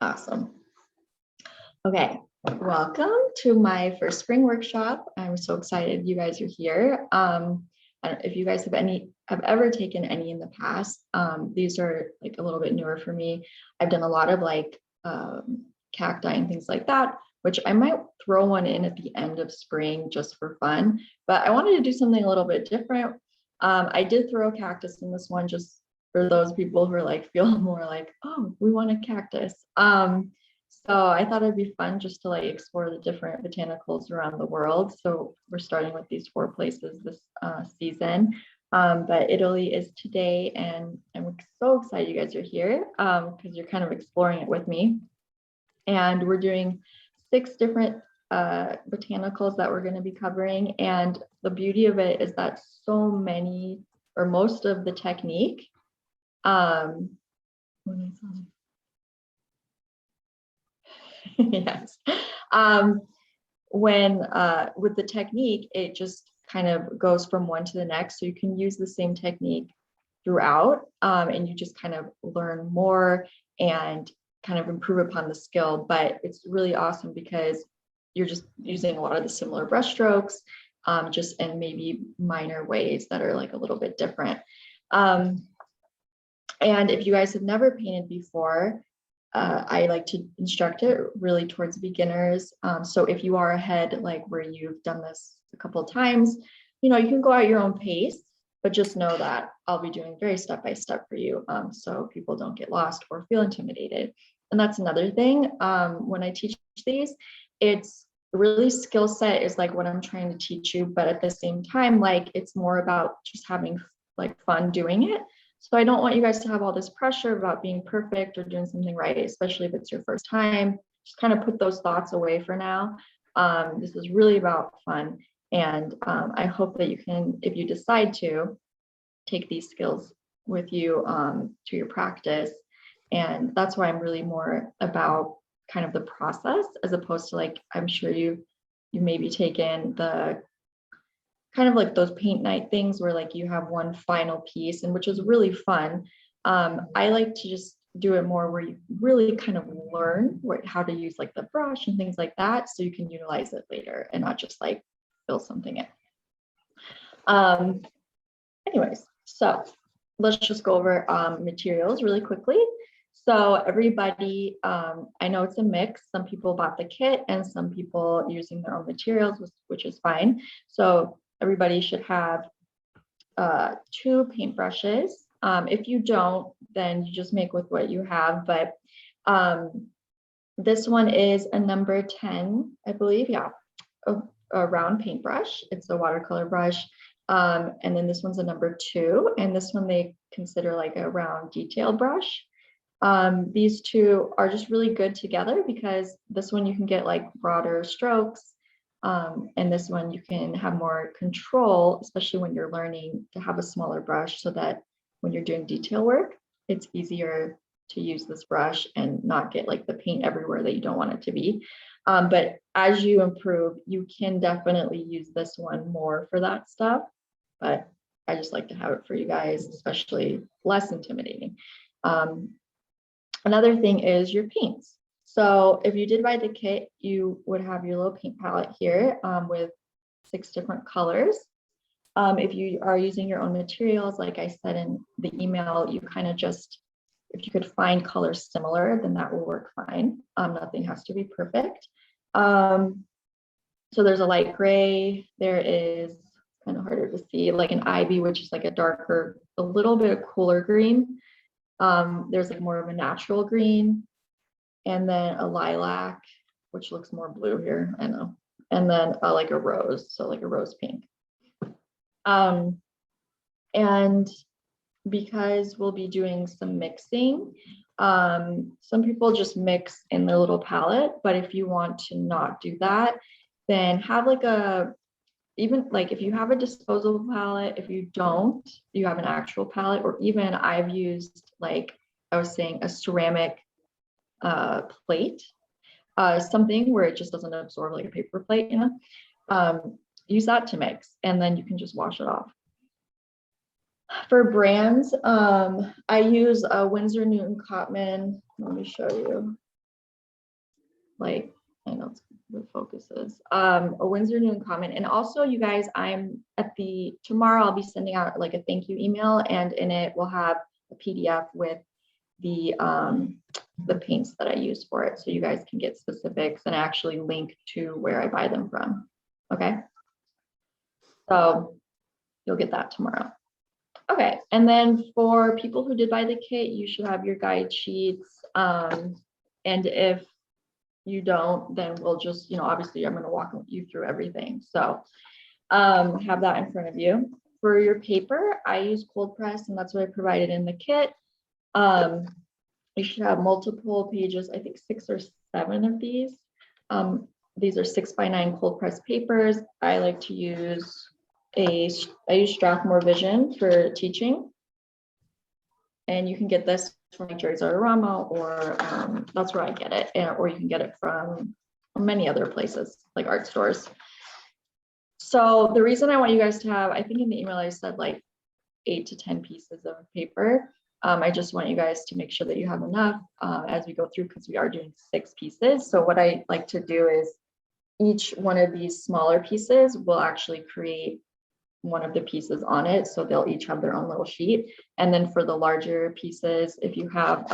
Awesome. Okay, welcome to my first spring workshop. I'm so excited you guys are here. I don't, if you guys have ever taken any in the past, these are like a little bit newer for me. I've done a lot of like cacti and things like that, which I might throw one in at the end of spring just for fun, but I wanted to do something a little bit different. I did throw a cactus in this one just for those people who are like feel more like, oh, we want a cactus. So I thought it'd be fun just to like explore the different botanicals around the world. So we're starting with these 4 places this season. But Italy is today, and I'm so excited you guys are here because you're kind of exploring it with me. And we're doing 6 different botanicals that we're going to be covering. And the beauty of it is that so many or most of the technique yes. When with the technique, it just kind of goes from one to the next. So you can use the same technique throughout, and you just kind of learn more and kind of improve upon the skill. But it's really awesome because you're just using a lot of the similar brush strokes, just in maybe minor ways that are like a little bit different. And if you guys have never painted before, I like to instruct it really towards beginners. So if you are ahead, like where you've done this a couple of times, you know, you can go at your own pace, but just know that I'll be doing very step by step for you, so people don't get lost or feel intimidated. And that's another thing. When I teach these, it's really skill set is like what I'm trying to teach you, but at the same time, like it's more about just having like fun doing it. So I don't want you guys to have all this pressure about being perfect or doing something right, especially if it's your first time. Just kind of put those thoughts away for now. This is really about fun. And I hope that you can, if you decide to, take these skills with you to your practice. And that's why I'm really more about kind of the process as opposed to like, I'm sure you maybe taken the kind of like those paint night things where like you have one final piece, and which is really fun. I like to just do it more where you really kind of learn how to use like the brush and things like that, so you can utilize it later and not just like fill something in. Anyways, so let's just go over materials really quickly. So everybody, I know it's a mix. Some people bought the kit and some people using their own materials, which is fine. So everybody should have 2 paintbrushes. If you don't, then you just make with what you have. But this one is a number 10, I believe. Yeah, a round paintbrush. It's a watercolor brush. And then this one's a number 2, and this one they consider like a round detail brush. These 2 are just really good together because this one you can get like broader strokes. And this one you can have more control, especially when you're learning to have a smaller brush, so that when you're doing detail work, it's easier to use this brush and not get like the paint everywhere that you don't want it to be. But as you improve, you can definitely use this one more for that stuff. But I just like to have it for you guys, especially less intimidating. Another thing is your paints. So if you did buy the kit, you would have your little paint palette here with 6 different colors. If you are using your own materials, like I said in the email, you kind of just, if you could find colors similar, then that will work fine. Nothing has to be perfect. So there's a light gray, there is kind of harder to see, like an ivy, which is like a darker, a little bit of cooler green. There's like more of a natural green, and then a lilac, which looks more blue here, I know, and then like a rose, so like a rose pink. And because we'll be doing some mixing, some people just mix in their little palette, but if you want to not do that, then have like even like if you have a disposable palette, if you don't, you have an actual palette, or even I've used, like I was saying, a ceramic plate, something where it just doesn't absorb like a paper plate, you know. Use that to mix, and then you can just wash it off. For brands, I use a Winsor Newton Cotman. Let me show you. like, I know it's the focus is, a Windsor Noon comment. And also you guys, I'm at tomorrow I'll be sending out like a thank you email, and in it we'll have a PDF with the paints that I use for it. So you guys can get specifics and actually link to where I buy them from. Okay. So you'll get that tomorrow. Okay. And then for people who did buy the kit, you should have your guide sheets. And if you don't, then we'll just, obviously I'm going to walk you through everything. So have that in front of you. For your paper, I use cold press, and that's what I provided in the kit. You should have multiple pages, I think 6 or 7 of these. These are 6x9 cold press papers. I like to use I use Strathmore Vision for teaching. And you can get this from Jerry's Artorama, or that's where I get it, or you can get it from many other places like art stores. So the reason I want you guys to have, I think in the email I said like 8 to 10 pieces of paper. I just want you guys to make sure that you have enough as we go through, because we are doing 6 pieces. So what I like to do is each one of these smaller pieces will actually create one of the pieces on it. So they'll each have their own little sheet. And then for the larger pieces, if you have,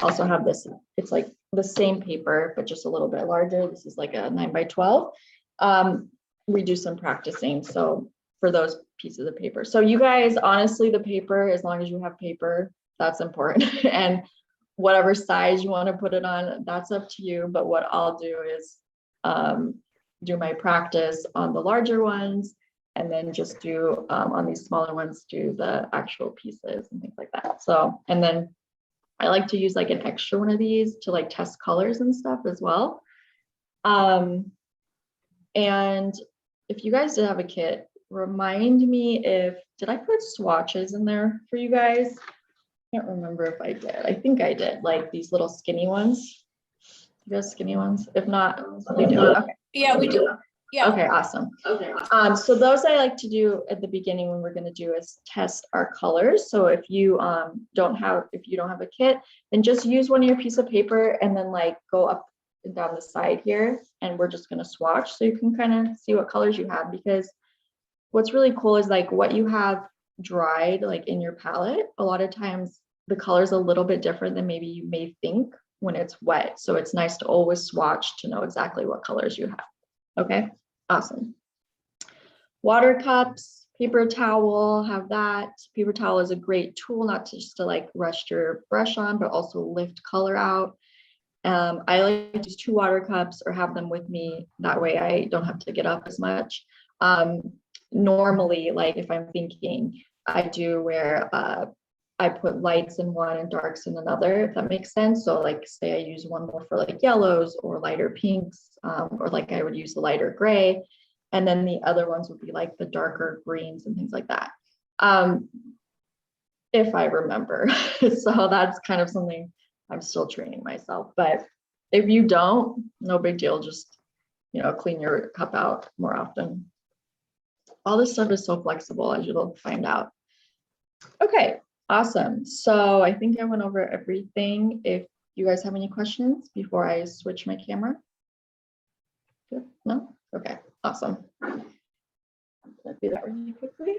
also have this, it's like the same paper, but just a little bit larger. This is like a 9x12. We do some practicing. So for those pieces of paper. So you guys, honestly, the paper, as long as you have paper, that's important. And whatever size you want to put it on, that's up to you. But what I'll do is do my practice on the larger ones, and then just do on these smaller ones, do the actual pieces and things like that. So, and then I like to use like an extra one of these to like test colors and stuff as well. And if you guys did have a kit, remind me did I put swatches in there for you guys? I can't remember if I did. I think I did, like these little skinny ones. You guys skinny ones? If not, we do. Okay. Yeah, we do. Yeah. Okay, awesome. Okay. So those I like to do at the beginning when we're going to do is test our colors. So if you don't have a kit, then just use one of your piece of paper and then like go up and down the side here, and we're just going to swatch so you can kind of see what colors you have. Because what's really cool is like what you have dried like in your palette, a lot of times the color is a little bit different than maybe you may think when it's wet. So it's nice to always swatch to know exactly what colors you have. Okay, awesome. Water cups, paper towel, have that. Paper towel is a great tool, not just to like rest your brush on, but also lift color out. I like to use 2 water cups or have them with me. That way I don't have to get up as much. Normally, like if I'm thinking, I do where I put lights in one and darks in another, if that makes sense. So like say I use one more for like yellows or lighter pinks, or like I would use the lighter gray. And then the other ones would be like the darker greens and things like that. If I remember. So that's kind of something I'm still training myself. But if you don't, no big deal. Just, clean your cup out more often. All this stuff is so flexible, as you'll find out. Okay, awesome. So I think I went over everything. If you guys have any questions before I switch my camera? Good? No? Okay, awesome. I'm gonna do that really quickly.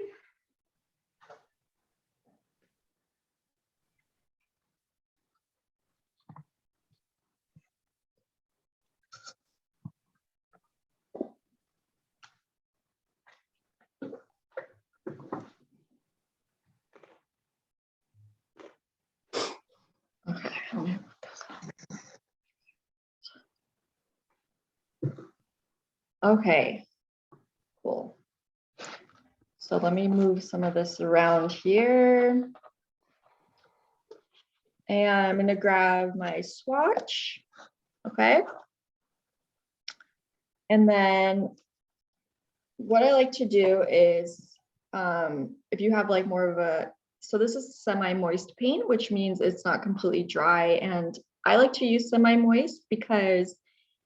Okay, let me put this on. Okay, cool. So let me move some of this around here. And I'm going to grab my swatch. Okay. And then what I like to do is, if you have like more of so this is semi-moist paint, which means it's not completely dry. And I like to use semi-moist because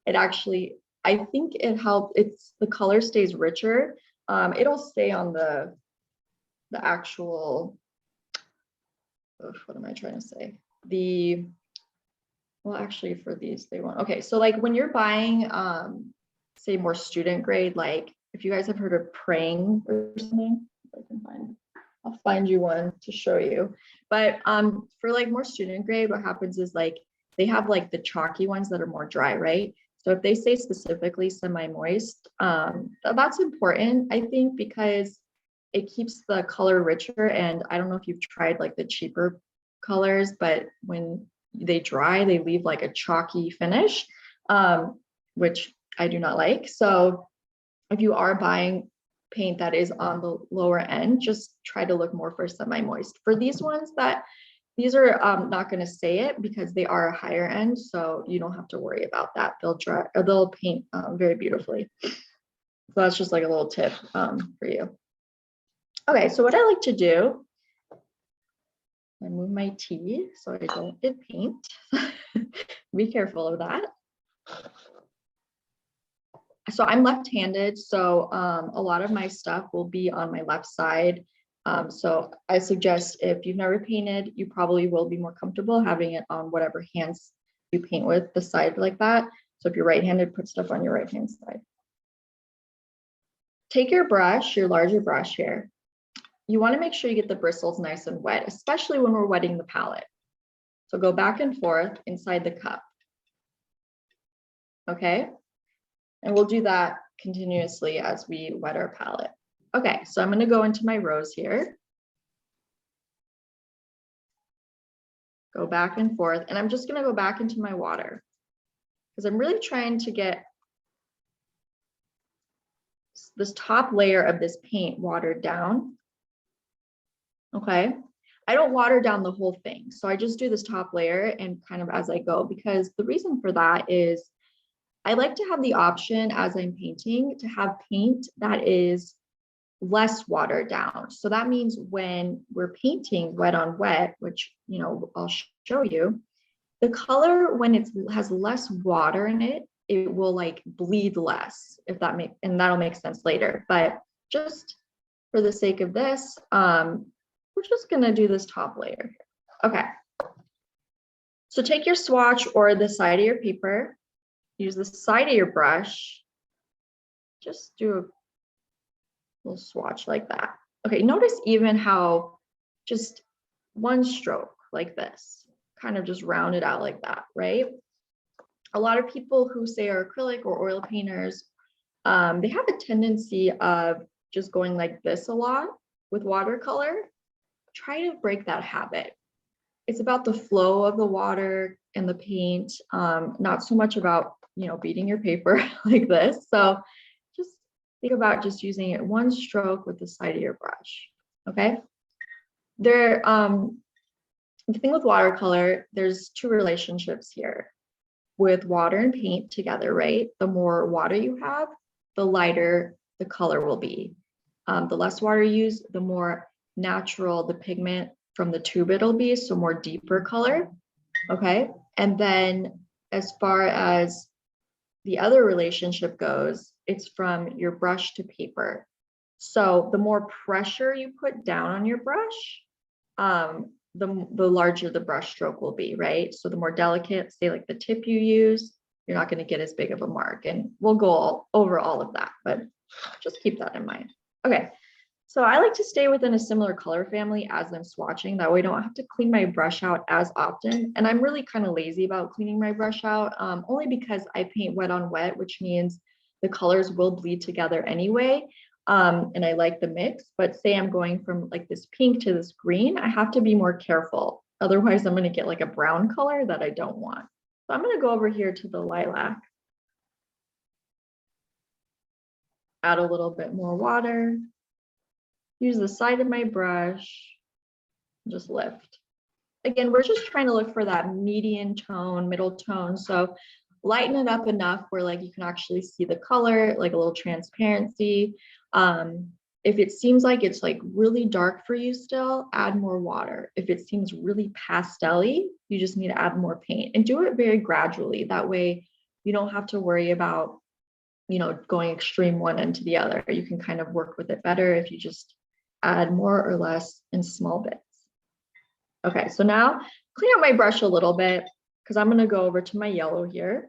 it actually, I think it helps, the color stays richer. It'll stay on the actual, what am I trying to say? well, actually for these, they won't. Okay, so like when you're buying, say more student grade, like if you guys have heard of praying or something, if I can find, I'll find you one to show you. But for like more student grade, what happens is like they have like the chalky ones that are more dry, right? So if they say specifically semi-moist, that's important, I think, because it keeps the color richer. And I don't know if you've tried like the cheaper colors, but when they dry, they leave like a chalky finish, which I do not like. So if you are buying paint that is on the lower end, just try to look more for semi-moist. For these ones these are not going to say it because they are a higher end, so you don't have to worry about that. They'll dry or they'll paint very beautifully. So that's just like a little tip for you. Okay, so what I like to do, I move my tea so I don't get paint. Be careful of that. So I'm left-handed, so a lot of my stuff will be on my left side. So I suggest if you've never painted, you probably will be more comfortable having it on whatever hands you paint with, the side like that. So if you're right-handed, put stuff on your right-hand side. Take your brush, your larger brush here. You want to make sure you get the bristles nice and wet, especially when we're wetting the palette. So go back and forth inside the cup. Okay, and we'll do that continuously as we wet our palette. Okay, so I'm going to go into my rose here. Go back and forth, and I'm just going to go back into my water because I'm really trying to get this top layer of this paint watered down. Okay, I don't water down the whole thing, so I just do this top layer and kind of as I go, because the reason for that is I like to have the option as I'm painting to have paint that is less watered down. So that means when we're painting wet on wet, which, you know, I'll show you, the color when it has less water in it, it will like bleed less, if that makes, and that'll make sense later. But just for the sake of this, we're just gonna do this top layer. Okay. So take your swatch or the side of your paper, use the side of your brush, just do a little swatch like that. Okay, notice even how just one stroke like this, kind of just round it out like that, right? A lot of people who say are acrylic or oil painters, they have a tendency of just going like this a lot with watercolor. Try to break that habit. It's about the flow of the water and the paint, not so much about, you know, beating your paper like this. So just think about just using it one stroke with the side of your brush. Okay. The thing with watercolor, there's two relationships here with water and paint together, right? The more water you have, the lighter the color will be. The less water you use, the more natural the pigment from the tube it'll be, so more deeper color. Okay. And then as far as the other relationship goes, it's from your brush to paper. So the more pressure you put down on your brush, the larger the brush stroke will be, right? So the more delicate, say like the tip you use, you're not going to get as big of a mark. And we'll go over all of that, but just keep that in mind. Okay. So I like to stay within a similar color family as I'm swatching. That way I don't have to clean my brush out as often. And I'm really kind of lazy about cleaning my brush out, only because I paint wet on wet, which means the colors will bleed together anyway. And I like the mix, but say I'm going from like this pink to this green, I have to be more careful. Otherwise I'm going to get like a brown color that I don't want. So I'm going to go over here to the lilac. Add a little bit more water. Use the side of my brush, just lift. Again, we're just trying to look for that median tone, middle tone. So lighten it up enough where like you can actually see the color, like a little transparency. If it seems like it's like really dark for you still, add more water. If it seems really pastel-y, you just need to add more paint and do it very gradually. That way you don't have to worry about, you know, going extreme one end to the other. You can kind of work with it better if you just add more or less in small bits. Okay, so now clean up my brush a little bit. because I'm going to go over to my yellow here.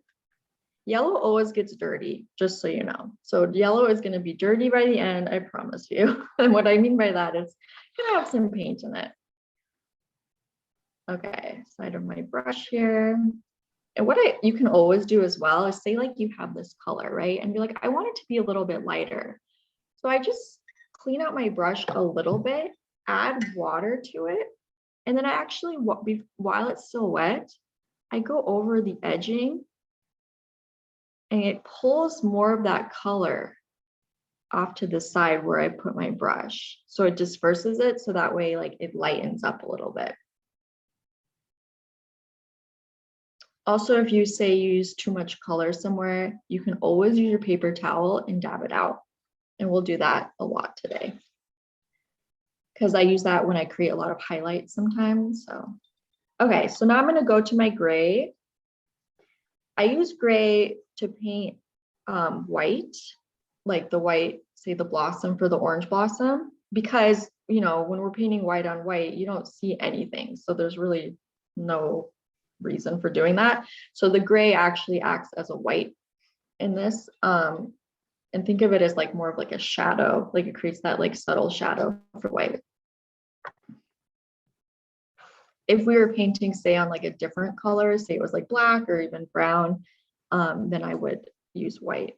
Yellow always gets dirty, just so you know. So yellow is going to be dirty by the end, I promise you. And what I mean by that is going to have some paint in it. Okay, side of my brush here. And what you can always do as well is say like you have this color, right? And be like, I want it to be a little bit lighter. So I just clean out my brush a little bit, add water to it. And then I actually, while it's still wet, I go over the edging and it pulls more of that color off to the side where I put my brush. So it disperses it. So that way, like it lightens up a little bit. Also, if you say you use too much color somewhere, you can always use your paper towel and dab it out. And we'll do that a lot today, because I use that when I create a lot of highlights sometimes. So, okay, so now I'm going to go to my gray. I use gray to paint white, like the white, say the blossom for the orange blossom, because, you know, when we're painting white on white, you don't see anything. So there's really no reason for doing that. So the gray actually acts as a white in this. And think of it as like more of like a shadow, like it creates that like subtle shadow for white. If we were painting, say, on like a different color, say it was like black or even brown, then I would use white.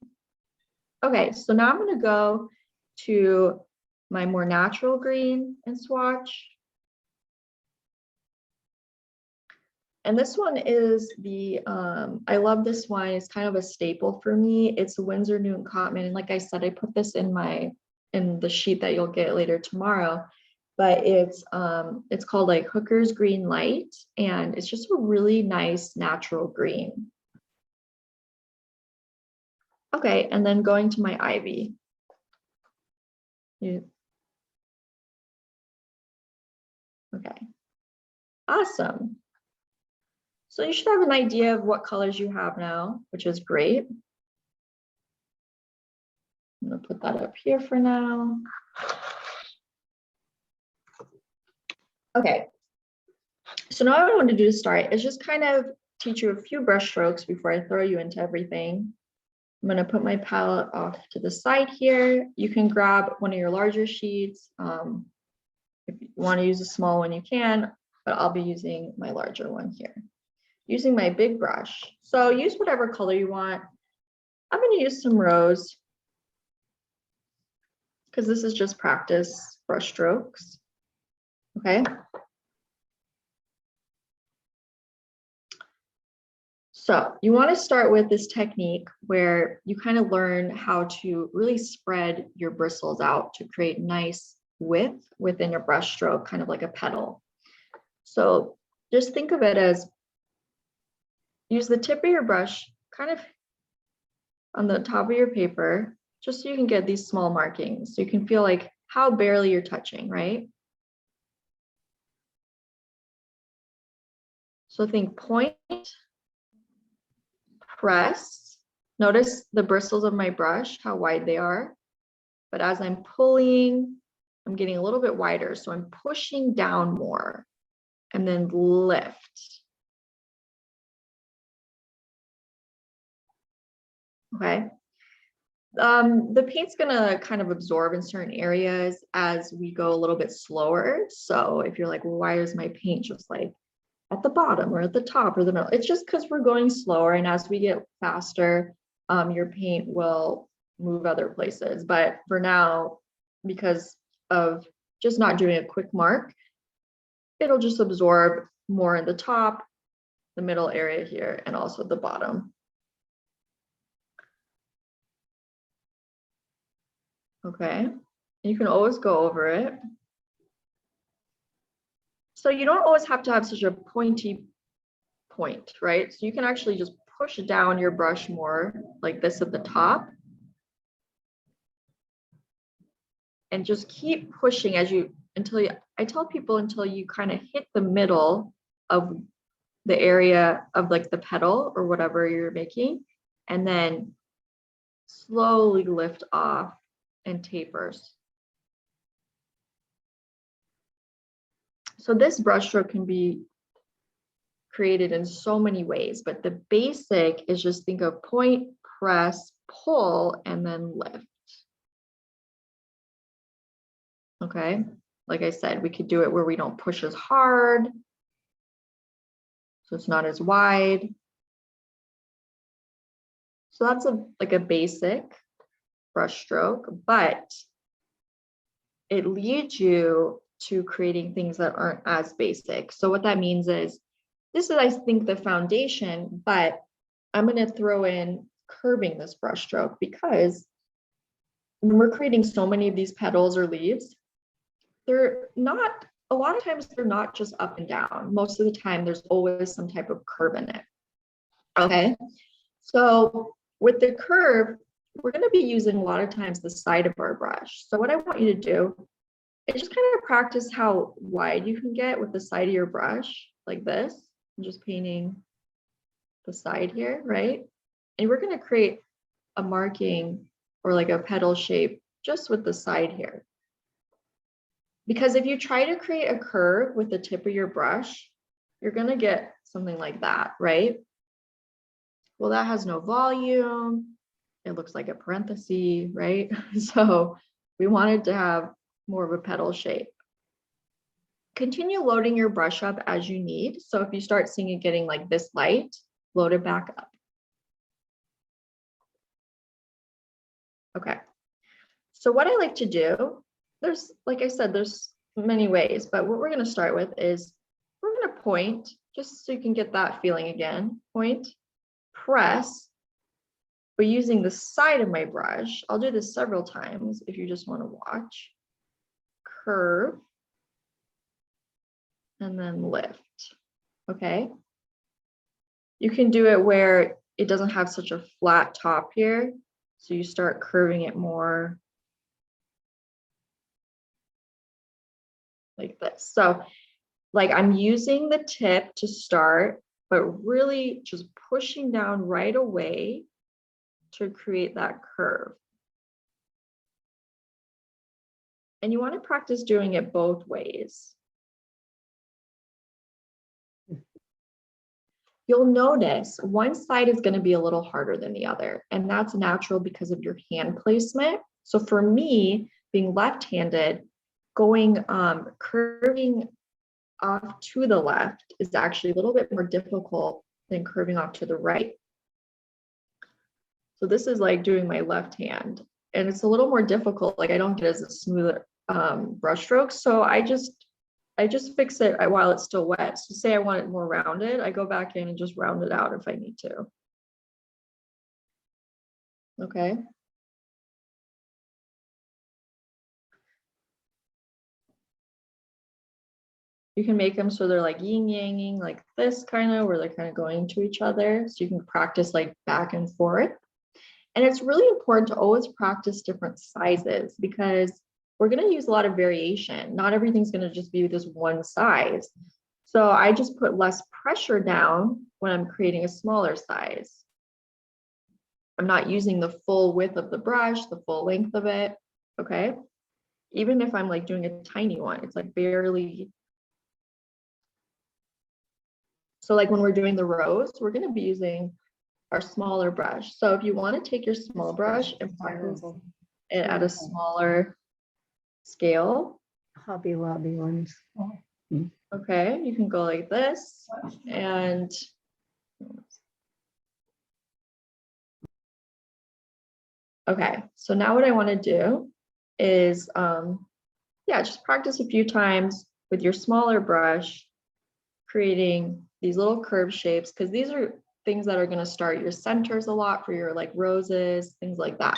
Okay, so now I'm going to go to my more natural green and swatch. And this one is the, I love this one. It's kind of a staple for me. It's Winsor Newton Cotton. And like I said, I put this in the sheet that you'll get later tomorrow. But it's called like Hooker's Green Light. And it's just a really nice natural green. Okay, and then going to my ivy. Okay. Awesome. So you should have an idea of what colors you have now, which is great. I'm going to put that up here for now. Okay. So now what I want to do to start is just kind of teach you a few brush strokes before I throw you into everything. I'm going to put my palette off to the side here. You can grab one of your larger sheets. If you want to use a small one, you can, but I'll be using my larger one here. Using my big brush. So use whatever color you want. I'm going to use some rose because this is just practice brush strokes. Okay. So you want to start with this technique where you kind of learn how to really spread your bristles out to create nice width within your brush stroke, kind of like a petal. So just think of it as use the tip of your brush kind of on the top of your paper, just so you can get these small markings. So you can feel like how barely you're touching, right? So think point, press. Notice the bristles of my brush, how wide they are. But as I'm pulling, I'm getting a little bit wider. So I'm pushing down more and then lift. Okay. The paint's gonna kind of absorb in certain areas as we go a little bit slower. So if you're like, well, why is my paint just like at the bottom or at the top or the middle? It's just because we're going slower, and as we get faster, your paint will move other places. But for now, because of just not doing a quick mark, it'll just absorb more in the top, the middle area here, and also the bottom. Okay, you can always go over it. So you don't always have to have such a pointy point, right? So you can actually just push down your brush more like this at the top. And just keep pushing I tell people until you kind of hit the middle of the area of like the petal or whatever you're making, and then slowly lift off and tapers. So this brush stroke can be created in so many ways, but the basic is just think of point, press, pull, and then lift. Okay, like I said, we could do it where we don't push as hard, so it's not as wide. So that's like a basic brush stroke, but it leads you to creating things that aren't as basic. So what that means is, this is, I think, the foundation, but I'm going to throw in curving this brush stroke, because when we're creating so many of these petals or leaves, they're not, a lot of times they're not just up and down. Most of the time there's always some type of curve in it. Okay, so with the curve, we're going to be using a lot of times the side of our brush. So what I want you to do is just kind of practice how wide you can get with the side of your brush, like this. I'm just painting the side here, right? And we're going to create a marking or like a petal shape just with the side here. Because if you try to create a curve with the tip of your brush, you're going to get something like that, right? Well, that has no volume. It looks like a parenthesis, right? So we wanted to have more of a petal shape. Continue loading your brush up as you need. So if you start seeing it getting like this light, load it back up. Okay. So what I like to do, there's, like I said, there's many ways, but what we're going to start with is we're going to point, just so you can get that feeling again. Point, press, but using the side of my brush. I'll do this several times if you just want to watch. Curve, and then lift. Okay. You can do it where it doesn't have such a flat top here. So you start curving it more like this. So like I'm using the tip to start, but really just pushing down right away to create that curve. And you want to practice doing it both ways. You'll notice one side is going to be a little harder than the other, and that's natural because of your hand placement. So for me, being left-handed, going curving off to the left is actually a little bit more difficult than curving off to the right. So this is like doing my left hand, and it's a little more difficult. Like I don't get as a smooth brush stroke. So I just fix it while it's still wet. So say I want it more rounded, I go back in and just round it out if I need to. Okay. You can make them so they're like yin yanging, like this kind of, where they're kind of going to each other. So you can practice like back and forth. And it's really important to always practice different sizes, because we're going to use a lot of variation. Not everything's going to just be this one size. So I just put less pressure down when I'm creating a smaller size. I'm not using the full width of the brush, the full length of it. Okay. Even if I'm like doing a tiny one, it's like barely. So like when we're doing the rose, we're going to be using our smaller brush. So if you want to take your small brush and practice it at a smaller scale. Hobby Lobby ones. Okay, you can go like this, and okay, so now what I want to do is yeah, just practice a few times with your smaller brush, creating these little curve shapes, because these are things that are going to start your centers a lot for your like roses, things like that.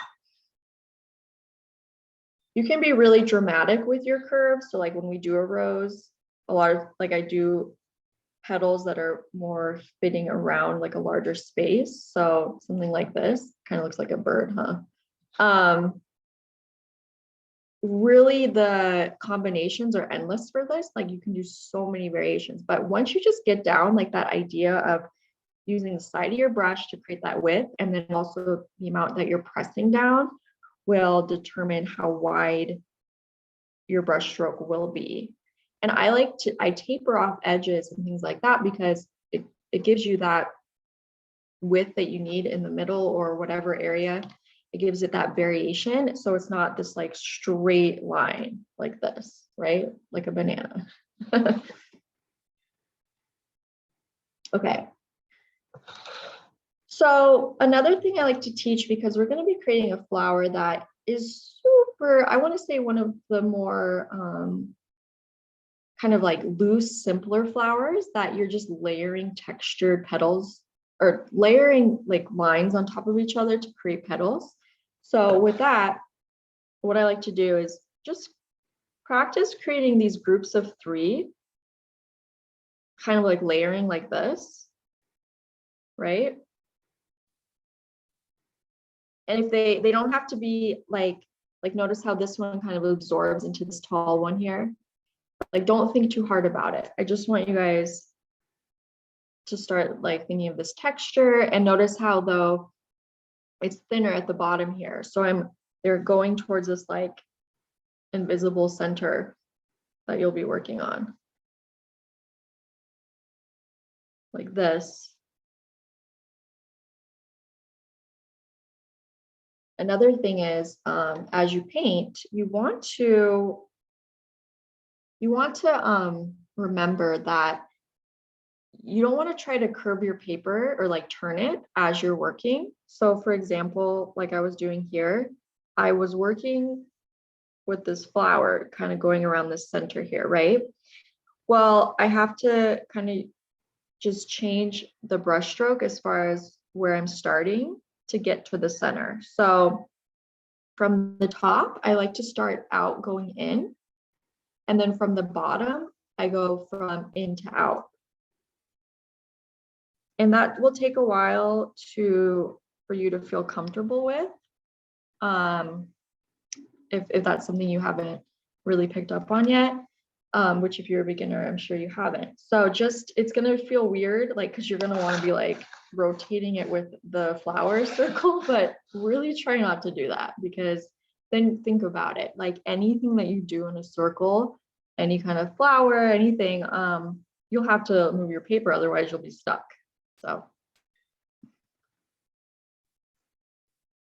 You can be really dramatic with your curves. So like when we do a rose, a lot of like I do petals that are more fitting around like a larger space. So something like this kind of looks like a bird, huh? Really the combinations are endless for this. Like you can do so many variations, but once you just get down like that idea of using the side of your brush to create that width, and then also the amount that you're pressing down will determine how wide your brush stroke will be. And I taper off edges and things like that, because it it gives you that width that you need in the middle or whatever area. It gives it that variation. So it's not this like straight line like this, right? Like a banana. Okay. So another thing I like to teach, because we're going to be creating a flower that is super, I want to say one of the more kind of like loose, simpler flowers that you're just layering textured petals or layering like lines on top of each other to create petals. So with that, what I like to do is just practice creating these groups of 3, kind of like layering like this, right? And if they don't have to be like notice how this one kind of absorbs into this tall one here. Like, don't think too hard about it. I just want you guys to start like thinking of this texture, and notice how though it's thinner at the bottom here. So they're going towards this like invisible center that you'll be working on. Like this. Another thing is, as you paint, you want to remember that you don't want to try to curve your paper or like turn it as you're working. So for example, like I was doing here, I was working with this flower kind of going around the center here, right? Well, I have to kind of just change the brush stroke as far as where I'm starting to get to the center. So from the top, I like to start out going in, and then from the bottom, I go from in to out. And that will take a while for you to feel comfortable with. If that's something you haven't really picked up on yet, which if you're a beginner, I'm sure you haven't. So it's gonna feel weird, like, cause you're gonna wanna be like rotating it with the flower circle, but really try not to do that, because then think about it, like anything that you do in a circle, any kind of flower, anything, you'll have to move your paper, otherwise you'll be stuck. So,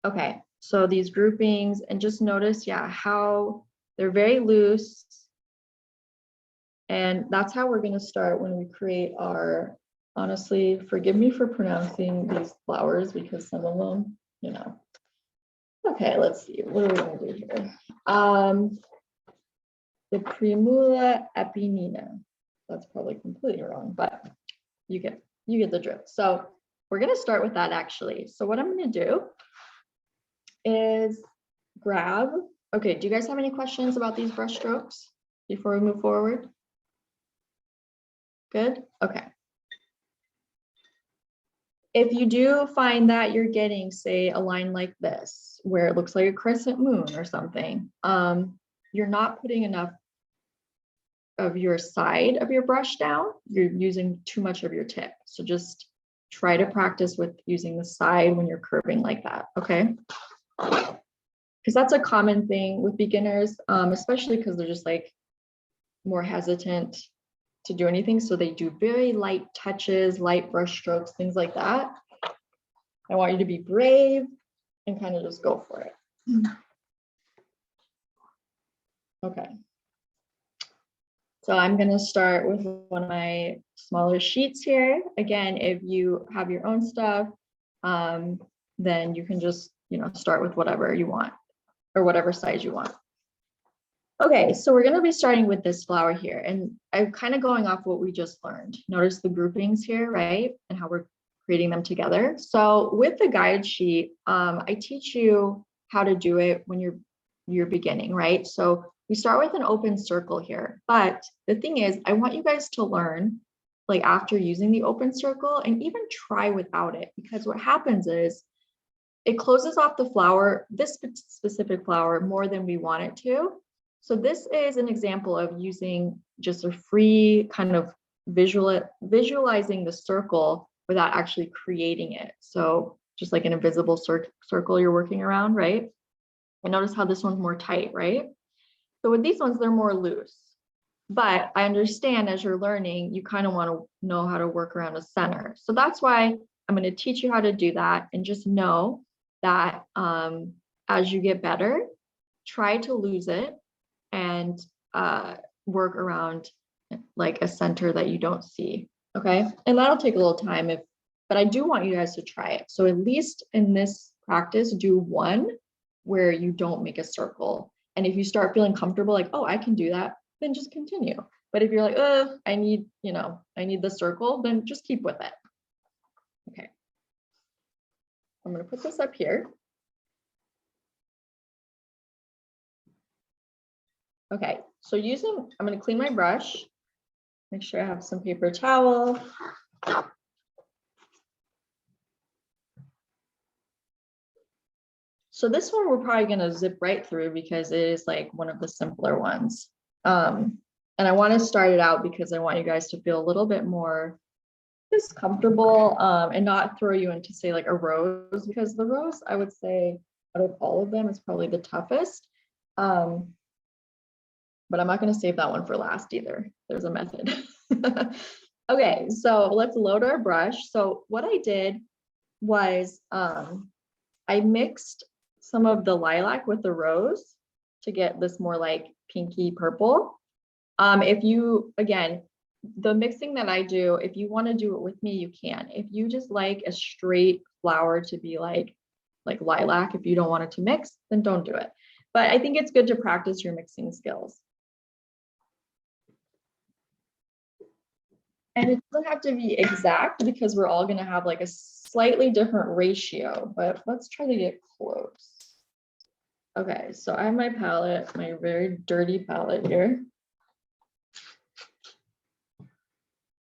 okay, so these groupings, and just notice, yeah, how they're very loose. And that's how we're gonna start when we create our, honestly, forgive me for pronouncing these flowers because some of them, you know. Okay, let's see, what are we gonna do here? The Primula epinina. That's probably completely wrong, but you get the drift. So we're gonna start with that actually. So what I'm gonna do is grab, okay, do you guys have any questions about these brush strokes before we move forward? Good, okay. If you do find that you're getting, say, a line like this, where it looks like a crescent moon or something, you're not putting enough of your side of your brush down, you're using too much of your tip. So just try to practice with using the side when you're curving like that, okay? Because that's a common thing with beginners, especially because they're just like more hesitant to do anything. So they do very light touches, light brush strokes, things like that. I want you to be brave and kind of just go for it. Okay. So I'm going to start with one of my smaller sheets here. Again, if you have your own stuff, then you can just, start with whatever you want or whatever size you want. Okay, so we're going to be starting with this flower here, and I'm kind of going off what we just learned. Notice the groupings here, right? And how we're creating them together. So with the guide sheet, I teach you how to do it when you're beginning, right? So we start with an open circle here, but the thing is, I want you guys to learn, like after using the open circle, and even try without it, because what happens is it closes off the flower, this specific flower, more than we want it to. So this is an example of using just a free kind of visualizing the circle without actually creating it. So just like an invisible circle you're working around, right? And notice how this one's more tight, right? So with these ones, they're more loose. But I understand as you're learning, you kind of want to know how to work around a center. So that's why I'm going to teach you how to do that, and just know that as you get better, try to lose it and work around like a center that you don't see. Okay. And that'll take a little time but I do want you guys to try it. So at least in this practice, do one where you don't make a circle. And if you start feeling comfortable, like, oh, I can do that, then just continue. But if you're like, oh, I need the circle, then just keep with it. Okay. I'm going to put this up here. Okay, so I'm going to clean my brush. Make sure I have some paper towel. So this one we're probably going to zip right through because it is like one of the simpler ones. And I want to start it out because I want you guys to feel a little bit more just comfortable and not throw you into, say, like a rose, because the rose, I would say, out of all of them, is probably the toughest. But I'm not going to save that one for last either. There's a method. Okay, so let's load our brush. So what I did was I mixed some of the lilac with the rose to get this more like pinky purple. If you, again, the mixing that I do, if you want to do it with me, you can. If you just like a straight flower to be like lilac, if you don't want it to mix, then don't do it. But I think it's good to practice your mixing skills. And it doesn't have to be exact because we're all going to have like a slightly different ratio, but let's try to get close. Okay, so I have my palette, my very dirty palette here.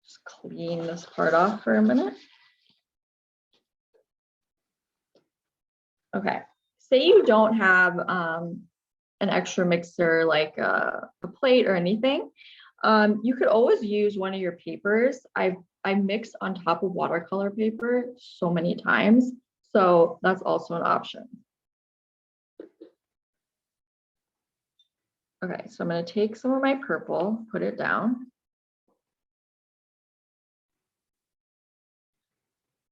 Just clean this part off for a minute. Okay, say you don't have an extra mixer like a plate or anything. You could always use one of your papers. I mix on top of watercolor paper so many times, so that's also an option. Okay, so I'm going to take some of my purple, put it down.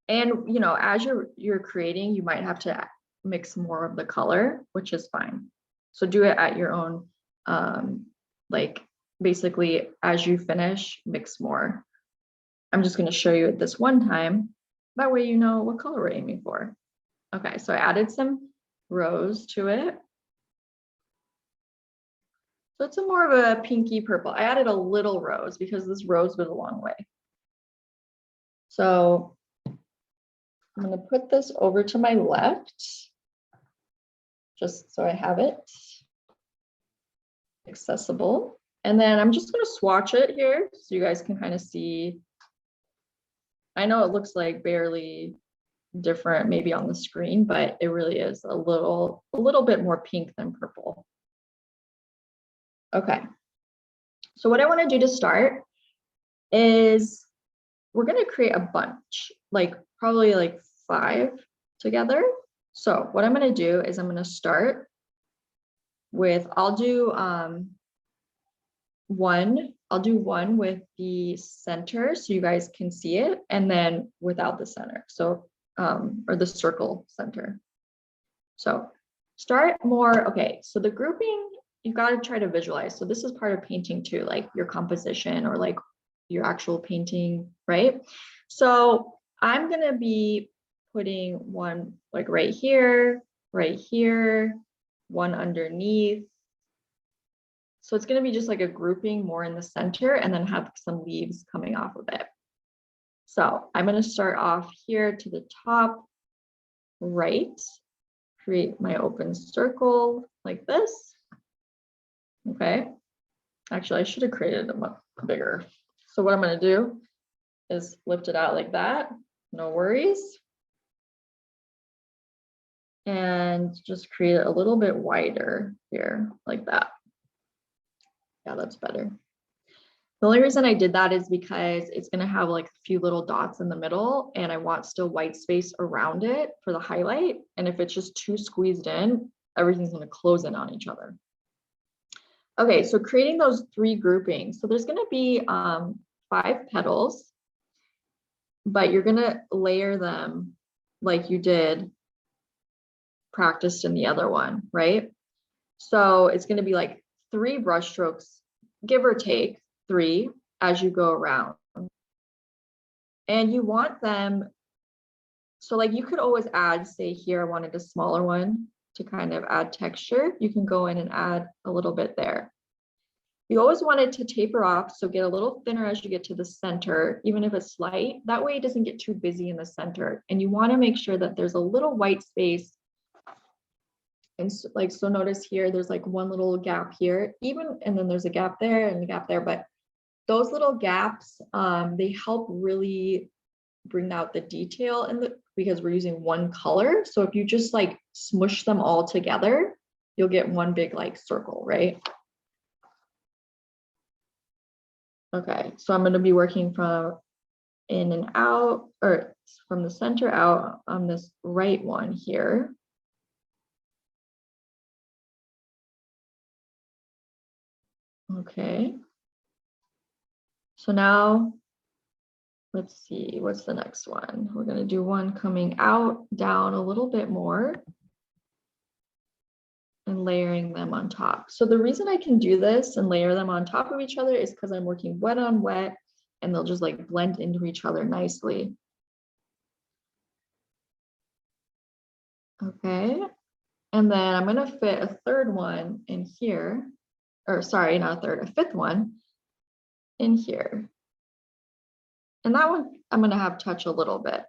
And as you're creating, you might have to mix more of the color, which is fine. So do it at your own, like basically as you finish, mix more. I'm just going to show you it this one time. That way you know what color we're aiming for. Okay, so I added some rose to it. So it's more of a pinky purple. I added a little rose because this rose goes a long way. So I'm going to put this over to my left, just so I have it accessible. And then I'm just going to swatch it here so you guys can kind of see. I know it looks like barely different maybe on the screen, but it really is a little bit more pink than purple. Okay, so what I want to do to start is we're going to create a bunch, like probably like 5 together. So what I'm going to do is I'm going to start with, I'll do one with the center so you guys can see it, and then without the center, so or the circle center. So start more. Okay, so the grouping, you got to try to visualize. So this is part of painting too, like your composition or like your actual painting, right? So I'm going to be putting one like right here, one underneath. So it's going to be just like a grouping more in the center and then have some leaves coming off of it. So I'm going to start off here to the top right, create my open circle like this. Okay. Actually, I should have created them up bigger. So what I'm going to do is lift it out like that. No worries. And just create it a little bit wider here like that. Yeah, that's better. The only reason I did that is because it's going to have like a few little dots in the middle, and I want still white space around it for the highlight. And if it's just too squeezed in, everything's going to close in on each other. Okay, so creating those 3 groupings. So there's gonna be 5 petals, but you're gonna layer them like you did practiced in the other one, right? So it's gonna be like 3 brush strokes, give or take 3 as you go around. And you want them, so like you could always add, say here, I wanted a smaller one to kind of add texture. You can go in and add a little bit there. You always want it to taper off, so get a little thinner as you get to the center, even if it's slight. That way it doesn't get too busy in the center. And you want to make sure that there's a little white space. And so, like, so notice here, there's like one little gap here, even, and then there's a gap there and a gap there. But those little gaps, they help really bring out the detail in the, because we're using one color. So if you just like smush them all together, you'll get one big like circle, right? Okay, so I'm going to be working from in and out, or from the center out on this right one here. Okay. So now, let's see, what's the next one? We're going to do one coming out, down a little bit more, and layering them on top. So the reason I can do this and layer them on top of each other is because I'm working wet on wet, and they'll just like blend into each other nicely. Okay, and then I'm gonna fit a third one in here, or sorry, not a third, a fifth one in here. And that one I'm gonna have touch a little bit.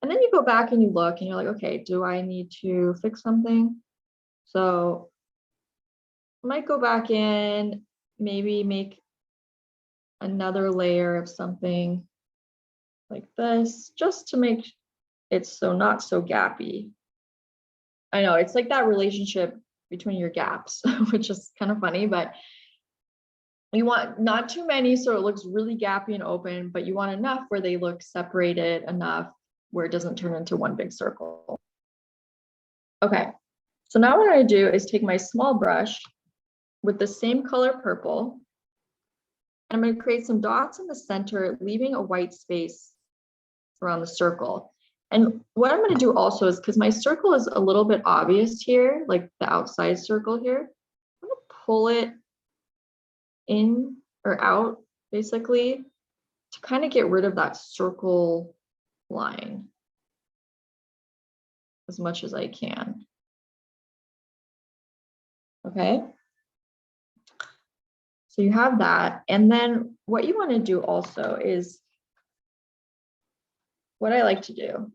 And then you go back and you look and you're like, okay, do I need to fix something? So I might go back in, maybe make another layer of something like this, just to make it so not so gappy. I know it's like that relationship between your gaps, which is kind of funny, but you want not too many so it looks really gappy and open, but you want enough where they look separated enough where it doesn't turn into one big circle. Okay, so now what I'm gonna do is take my small brush with the same color purple. I'm going to create some dots in the center, leaving a white space around the circle. And what I'm going to do also is, because my circle is a little bit obvious here, like the outside circle here, I'm going to pull it in or out, basically, to kind of get rid of that circle line as much as I can. Okay. So you have that. And then what you want to do also is what I like to do.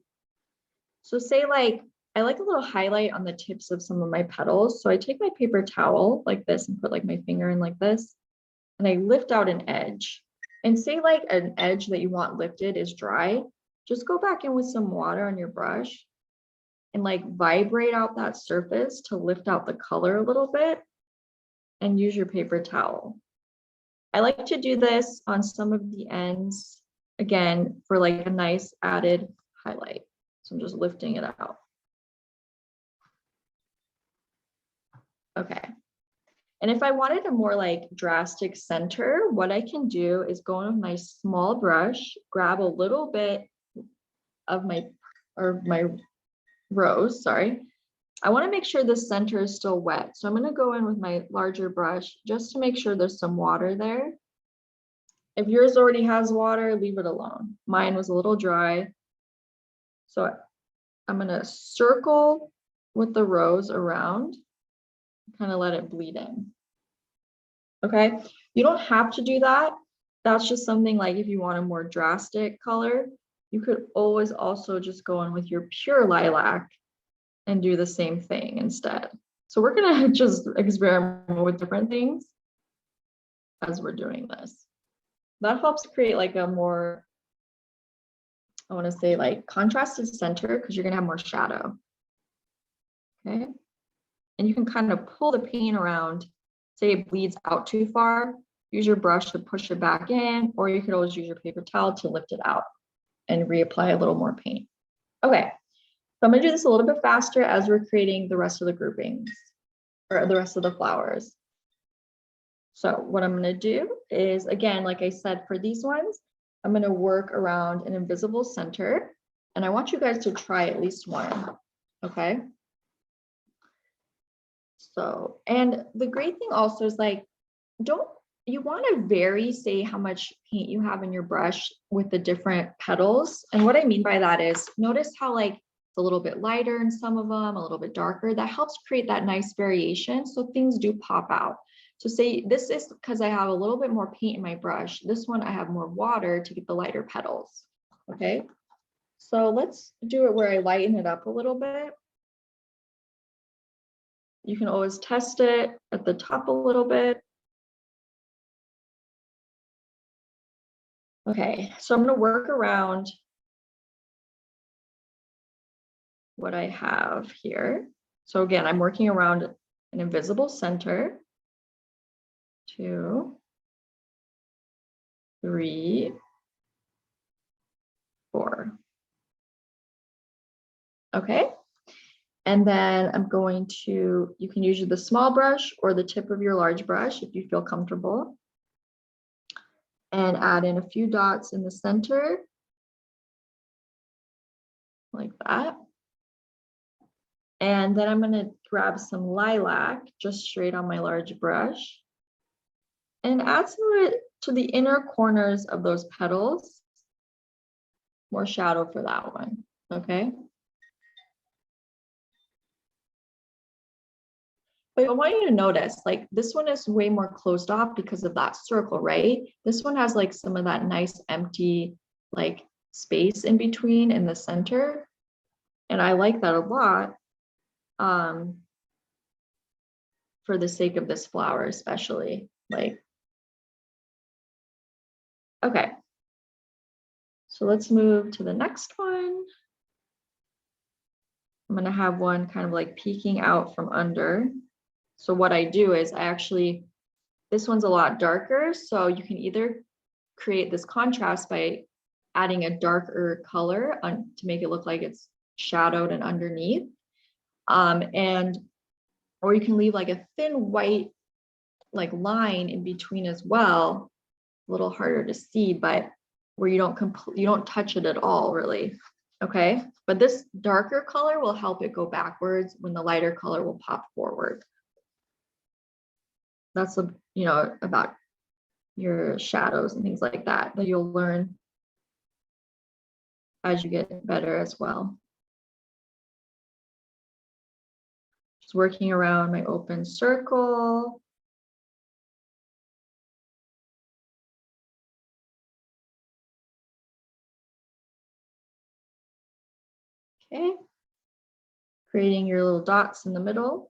So say like, I like a little highlight on the tips of some of my petals. So I take my paper towel like this and put like my finger in like this, and I lift out an edge. And say like an edge that you want lifted is dry, just go back in with some water on your brush and like vibrate out that surface to lift out the color a little bit, and use your paper towel. I like to do this on some of the ends, again, for like a nice added highlight. So I'm just lifting it out. Okay. And if I wanted a more like drastic center, what I can do is go in with my small brush, grab a little bit of my rose, sorry. I want to make sure the center is still wet. So I'm going to go in with my larger brush just to make sure there's some water there. If yours already has water, leave it alone. Mine was a little dry. So I'm going to circle with the rose around, kind of let it bleed in. Okay, you don't have to do that. That's just something like if you want a more drastic color, you could always also just go in with your pure lilac and do the same thing instead. So we're gonna just experiment with different things as we're doing this. That helps create like a more, I want to say like contrasted center, because you're gonna have more shadow. Okay, and you can kind of pull the paint around. Say it bleeds out too far, use your brush to push it back in, or you could always use your paper towel to lift it out and reapply a little more paint. Okay, so I'm gonna do this a little bit faster as we're creating the rest of the groupings or the rest of the flowers. So what I'm gonna do is, again, like I said, for these ones, I'm gonna work around an invisible center, and I want you guys to try at least one, okay? So, and the great thing also is like, you want to vary, say, how much paint you have in your brush with the different petals. And what I mean by that is, notice how like it's a little bit lighter in some of them, a little bit darker. That helps create that nice variation, so things do pop out. So say this is because I have a little bit more paint in my brush. This one I have more water to get the lighter petals, okay? So let's do it where I lighten it up a little bit. You can always test it at the top a little bit. Okay, so I'm going to work around what I have here. So again, I'm working around an invisible center. 2, 3, 4. Okay. And then I'm going to, you can use the small brush or the tip of your large brush if you feel comfortable. And add in a few dots in the center. Like that. And then I'm going to grab some lilac just straight on my large brush and add some of it to the inner corners of those petals. More shadow for that one, okay? But I want you to notice, like this one is way more closed off because of that circle, right? This one has like some of that nice empty like space in between in the center. And I like that a lot for the sake of this flower, especially. Like, okay. So let's move to the next one. I'm going to have one kind of like peeking out from under. So what I do is this one's a lot darker. So you can either create this contrast by adding a darker color to make it look like it's shadowed and underneath. Or you can leave like a thin white like line in between as well. A little harder to see, but where you don't touch it at all really. Okay, but this darker color will help it go backwards when the lighter color will pop forward. That's about your shadows and things like that you'll learn as you get better as well. Just working around my open circle. Okay, creating your little dots in the middle.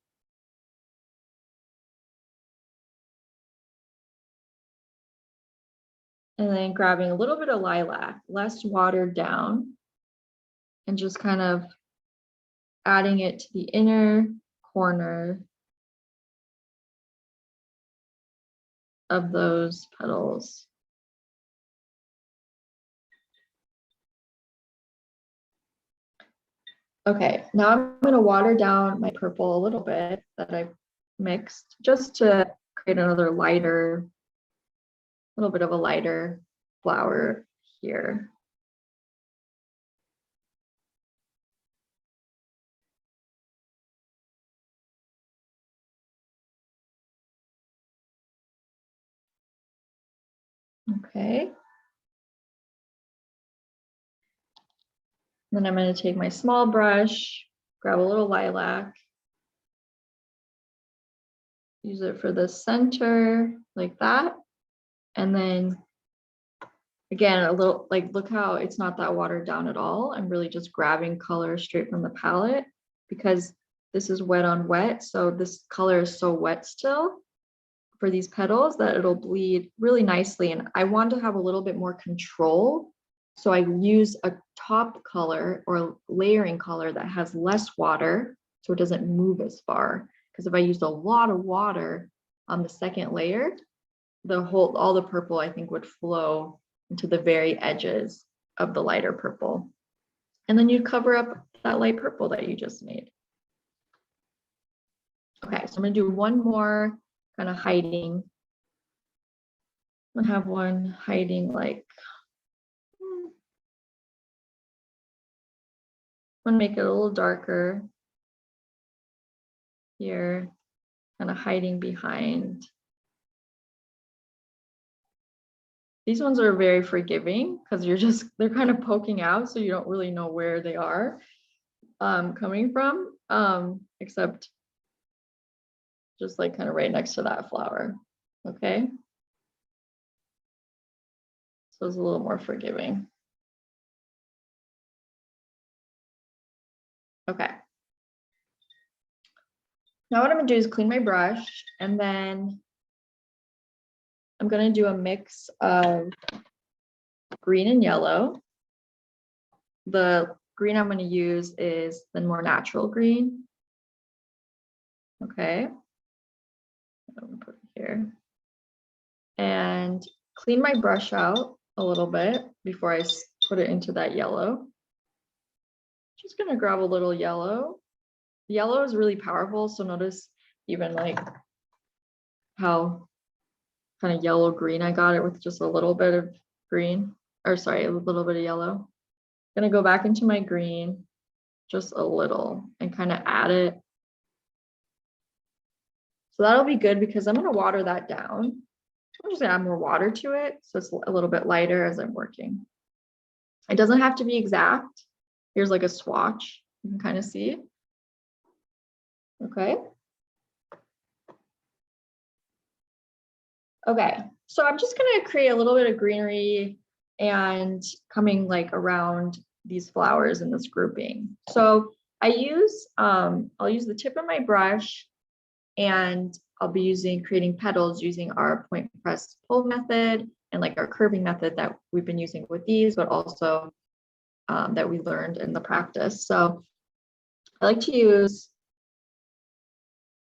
And then grabbing a little bit of lilac, less watered down, and just kind of adding it to the inner corner of those petals. Okay, now I'm going to water down my purple a little bit that I've mixed just to create another little bit of a lighter flower here. Okay. Then I'm going to take my small brush, grab a little lilac, use it for the center like that. And then again, a little like, look how it's not that watered down at all. I'm really just grabbing color straight from the palette because this is wet on wet. So this color is so wet still for these petals that it'll bleed really nicely. And I want to have a little bit more control. So I use a top color or layering color that has less water so it doesn't move as far. Because if I used a lot of water on the second layer, all the purple I think would flow into the very edges of the lighter purple. And then you cover up that light purple that you just made. Okay, so I'm gonna do one more kind of hiding I'm gonna have one hiding like, I'm gonna make it a little darker here, kind of hiding behind. These ones are very forgiving because they're kind of poking out, so you don't really know where they are coming from, except just like kind of right next to that flower. Okay. So it's a little more forgiving. Okay. Now what I'm gonna do is clean my brush, and then I'm gonna do a mix of green and yellow. The green I'm gonna use is the more natural green. Okay. I'm gonna put it here. And clean my brush out a little bit before I put it into that yellow. Just gonna grab a little yellow. Yellow is really powerful, so notice even like how kind of yellow green I got it with just a little bit of green, or sorry, a little bit of yellow. Gonna go back into my green just a little and kind of add it. So that'll be good because I'm gonna water that down. I'm just gonna add more water to it so it's a little bit lighter as I'm working. It doesn't have to be exact. Here's like a swatch, you can kind of see. Okay. Okay, so I'm just gonna create a little bit of greenery and coming like around these flowers in this grouping. So I'll use the tip of my brush, and I'll be creating petals using our point press pull method and like our curving method that we've been using with these, but also that we learned in the practice. So I like to use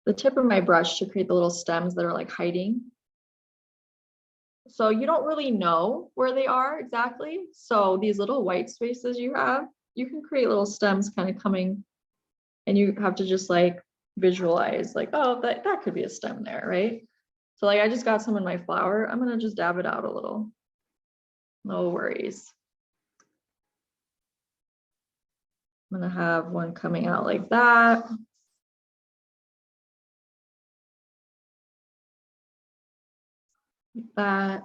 the tip of my brush to create the little stems that are like hiding. So you don't really know where they are exactly. So these little white spaces you have, you can create little stems kind of coming, and you have to just like visualize like, oh, that could be a stem there, right? So like I just got some in my flower. I'm gonna just dab it out a little. No worries. I'm gonna have one coming out like that. Like that.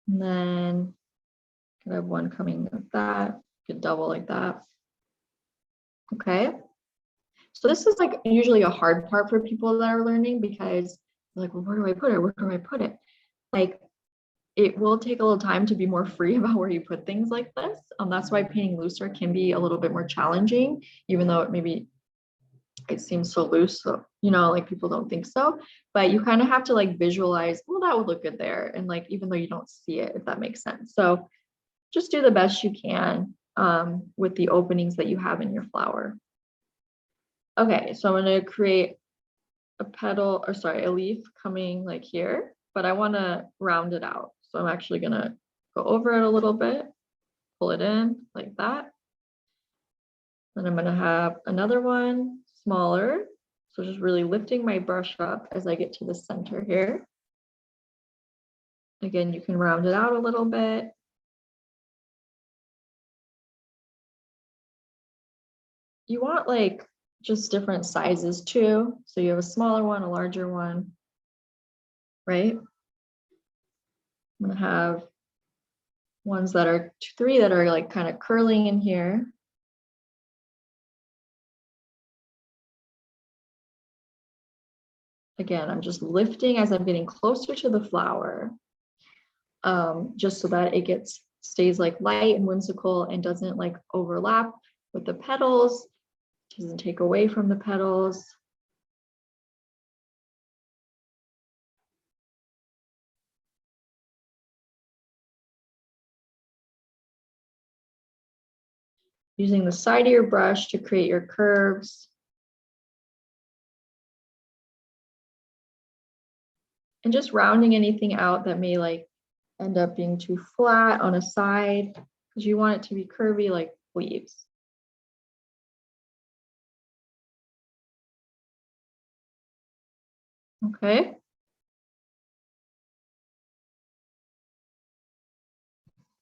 And then could have one coming like that. Could double like that. Okay. So this is like usually a hard part for people that are learning because they're like, well, where do I put it? Where do I put it? Like it will take a little time to be more free about where you put things like this. That's why painting looser can be a little bit more challenging, even though it seems so loose. So, like people don't think so, but you kind of have to like visualize, well, that would look good there. And like, even though you don't see it, if that makes sense. So just do the best you can with the openings that you have in your flower. Okay, so I'm going to create a leaf coming like here, but I want to round it out. So I'm actually going to go over it a little bit, pull it in like that. Then I'm going to have another one smaller. So just really lifting my brush up as I get to the center here. Again, you can round it out a little bit. You want like just different sizes too. So you have a smaller one, a larger one, right? I'm gonna have ones that are 3 that are like kind of curling in here. Again, I'm just lifting as I'm getting closer to the flower, just so that it stays like light and whimsical and doesn't like overlap with the petals, doesn't take away from the petals. Using the side of your brush to create your curves. And just rounding anything out that may like end up being too flat on a side, because you want it to be curvy like leaves. Okay.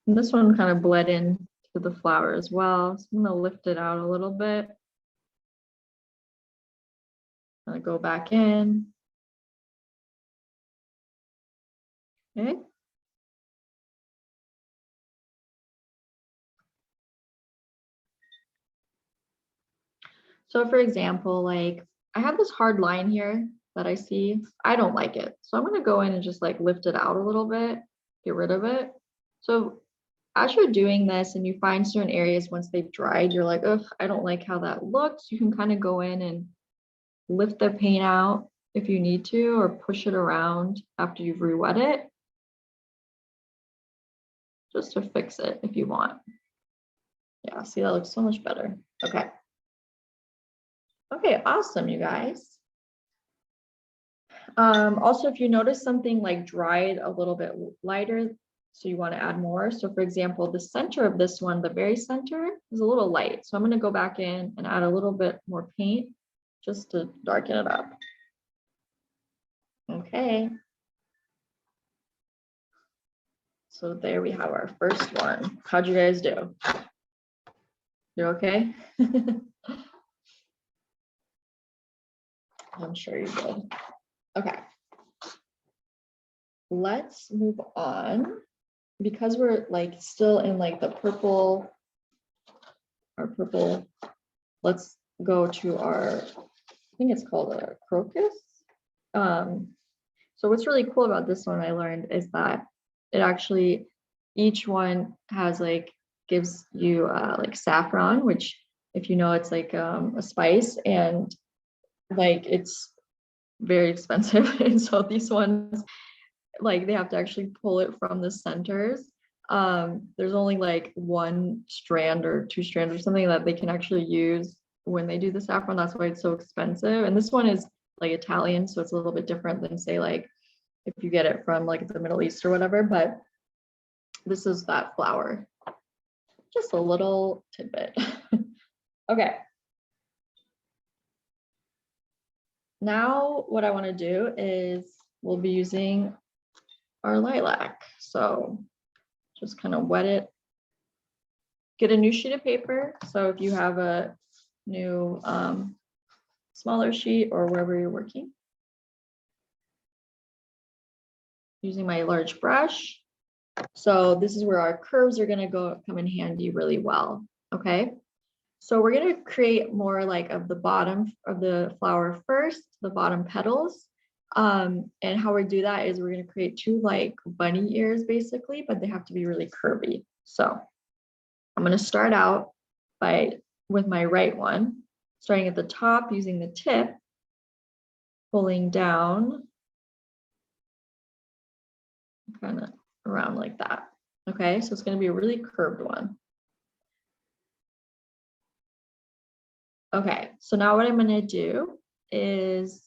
And this one kind of bled in to the flower as well. So I'm gonna lift it out a little bit. Gonna go back in. Okay. So for example, like I have this hard line here that I see. I don't like it. So I'm gonna go in and just like lift it out a little bit, get rid of it. So as you're doing this and you find certain areas once they've dried, you're like, oh, I don't like how that looks. You can kind of go in and lift the paint out if you need to, or push it around after you've re-wet it, just to fix it if you want. Yeah, see, that looks so much better. Okay. Okay, awesome, you guys. Also, if you notice something like dried a little bit lighter, so you want to add more. So for example, the center of this one, the very center, is a little light. So I'm going to go back in and add a little bit more paint just to darken it up. Okay. So there we have our first one. How'd you guys do? You're okay? I'm sure you did. Okay. Let's move on. Because we're like still in like the purple, let's go to our, I think it's called a crocus. So what's really cool about this one I learned is that it actually, each one has like, gives you like saffron, which if you know, it's like a spice, and like it's very expensive. And so these ones, like they have to actually pull it from the centers. There's only like one strand or two strands or something that they can actually use when they do the saffron. That's why it's so expensive. And this one is like Italian, so it's a little bit different than say like if you get it from like the Middle East or whatever, but this is that flower. Just a little tidbit. Okay. Now what I want to do is we'll be using our lilac. So just kind of wet it. Get a new sheet of paper. So if you have a new smaller sheet or wherever you're working. Using my large brush. So this is where our curves are going to come in handy really well. Okay. So we're going to create more like of the bottom of the flower first, the bottom petals. And how we do that is we're going to create two like bunny ears basically, but they have to be really curvy. So I'm going to start out with my right one, starting at the top using the tip, pulling down kind of around like that. Okay, so it's going to be a really curved one. Okay, so now what I'm going to do is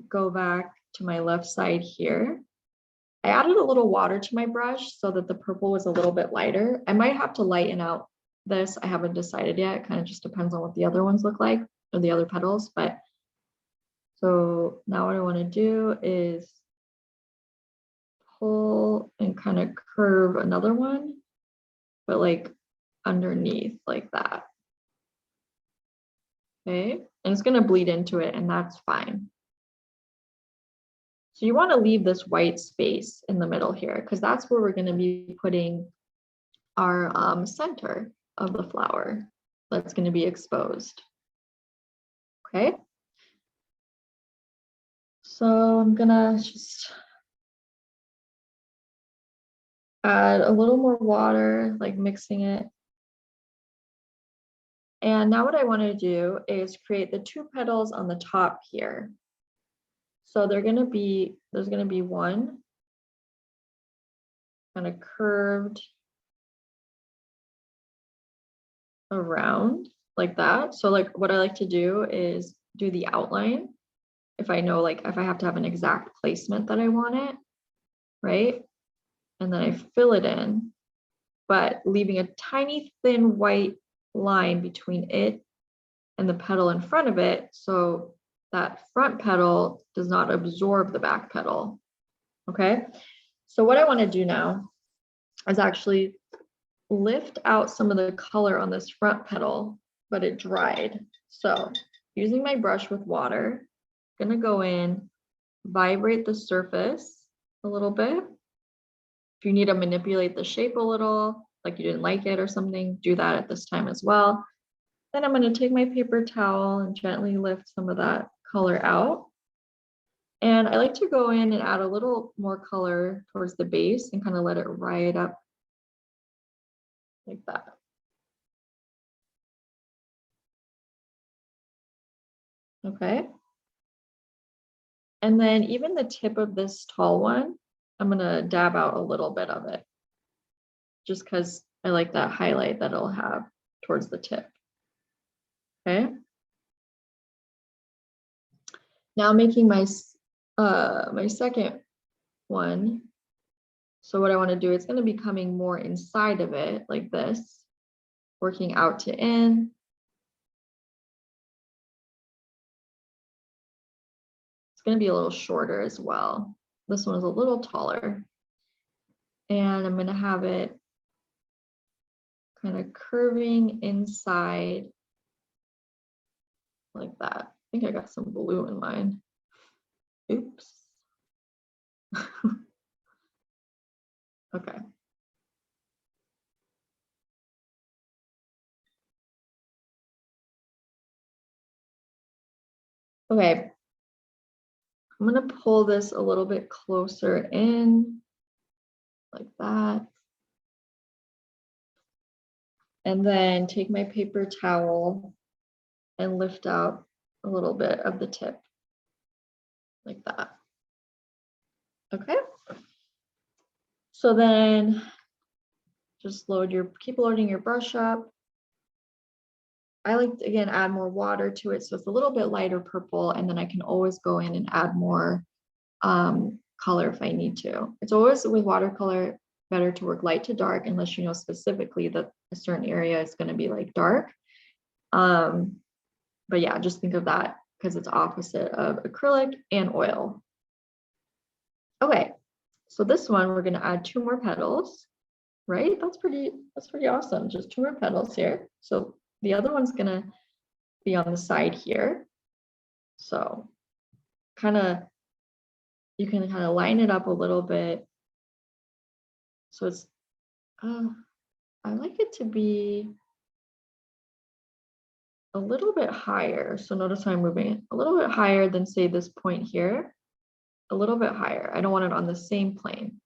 go back to my left side here. I added a little water to my brush so that the purple was a little bit lighter. I might have to lighten out this. I haven't decided yet. It kind of just depends on what the other ones look like, or the other petals. But so now what I want to do is pull and kind of curve another one, but like underneath like that. Okay, and it's going to bleed into it, and that's fine. So you want to leave this white space in the middle here, because that's where we're going to be putting our center of the flower that's going to be exposed. Okay. So I'm going to just add a little more water, like mixing it. And now what I want to do is create the two petals on the top here. So there's going to be one kind of curved around like that. So like what I like to do is do the outline. If I know, like if I have to have an exact placement that I want it, right? And then I fill it in, but leaving a tiny thin white line between it and the petal in front of it, so that front petal does not absorb the back petal. Okay, so what I want to do now is actually lift out some of the color on this front petal, but it dried. So using my brush with water, I'm gonna go in, vibrate the surface a little bit. If you need to manipulate the shape a little, like you didn't like it or something, do that at this time as well. Then I'm gonna take my paper towel and gently lift some of that color out. And I like to go in and add a little more color towards the base and kind of let it ride up like that. Okay. And then even the tip of this tall one, I'm gonna dab out a little bit of it just because I like that highlight that it'll have towards the tip. Okay. Now making my my second one. So what I want to do, it's going to be coming more inside of it like this, working out to in. It's going to be a little shorter as well. This one is a little taller. And I'm going to have it kind of curving inside like that. I think I got some blue in mine. Oops. Okay. Okay. I'm going to pull this a little bit closer in like that. And then take my paper towel and lift out a little bit of the tip like that. Okay. So then just keep loading your brush up. I like to, again, add more water to it. So it's a little bit lighter purple, and then I can always go in and add more color if I need to. It's always with watercolor better to work light to dark unless you know specifically that a certain area is going to be like dark. But yeah, just think of that because it's opposite of acrylic and oil. Okay, so this one we're going to add 2 more petals, right? That's pretty awesome. Just 2 more petals here. So the other one's going to be on the side here. So you can kind of line it up a little bit. So it's, I like it to be a little bit higher. So notice how I'm moving it a little bit higher than say this point here, a little bit higher. I don't want it on the same plane.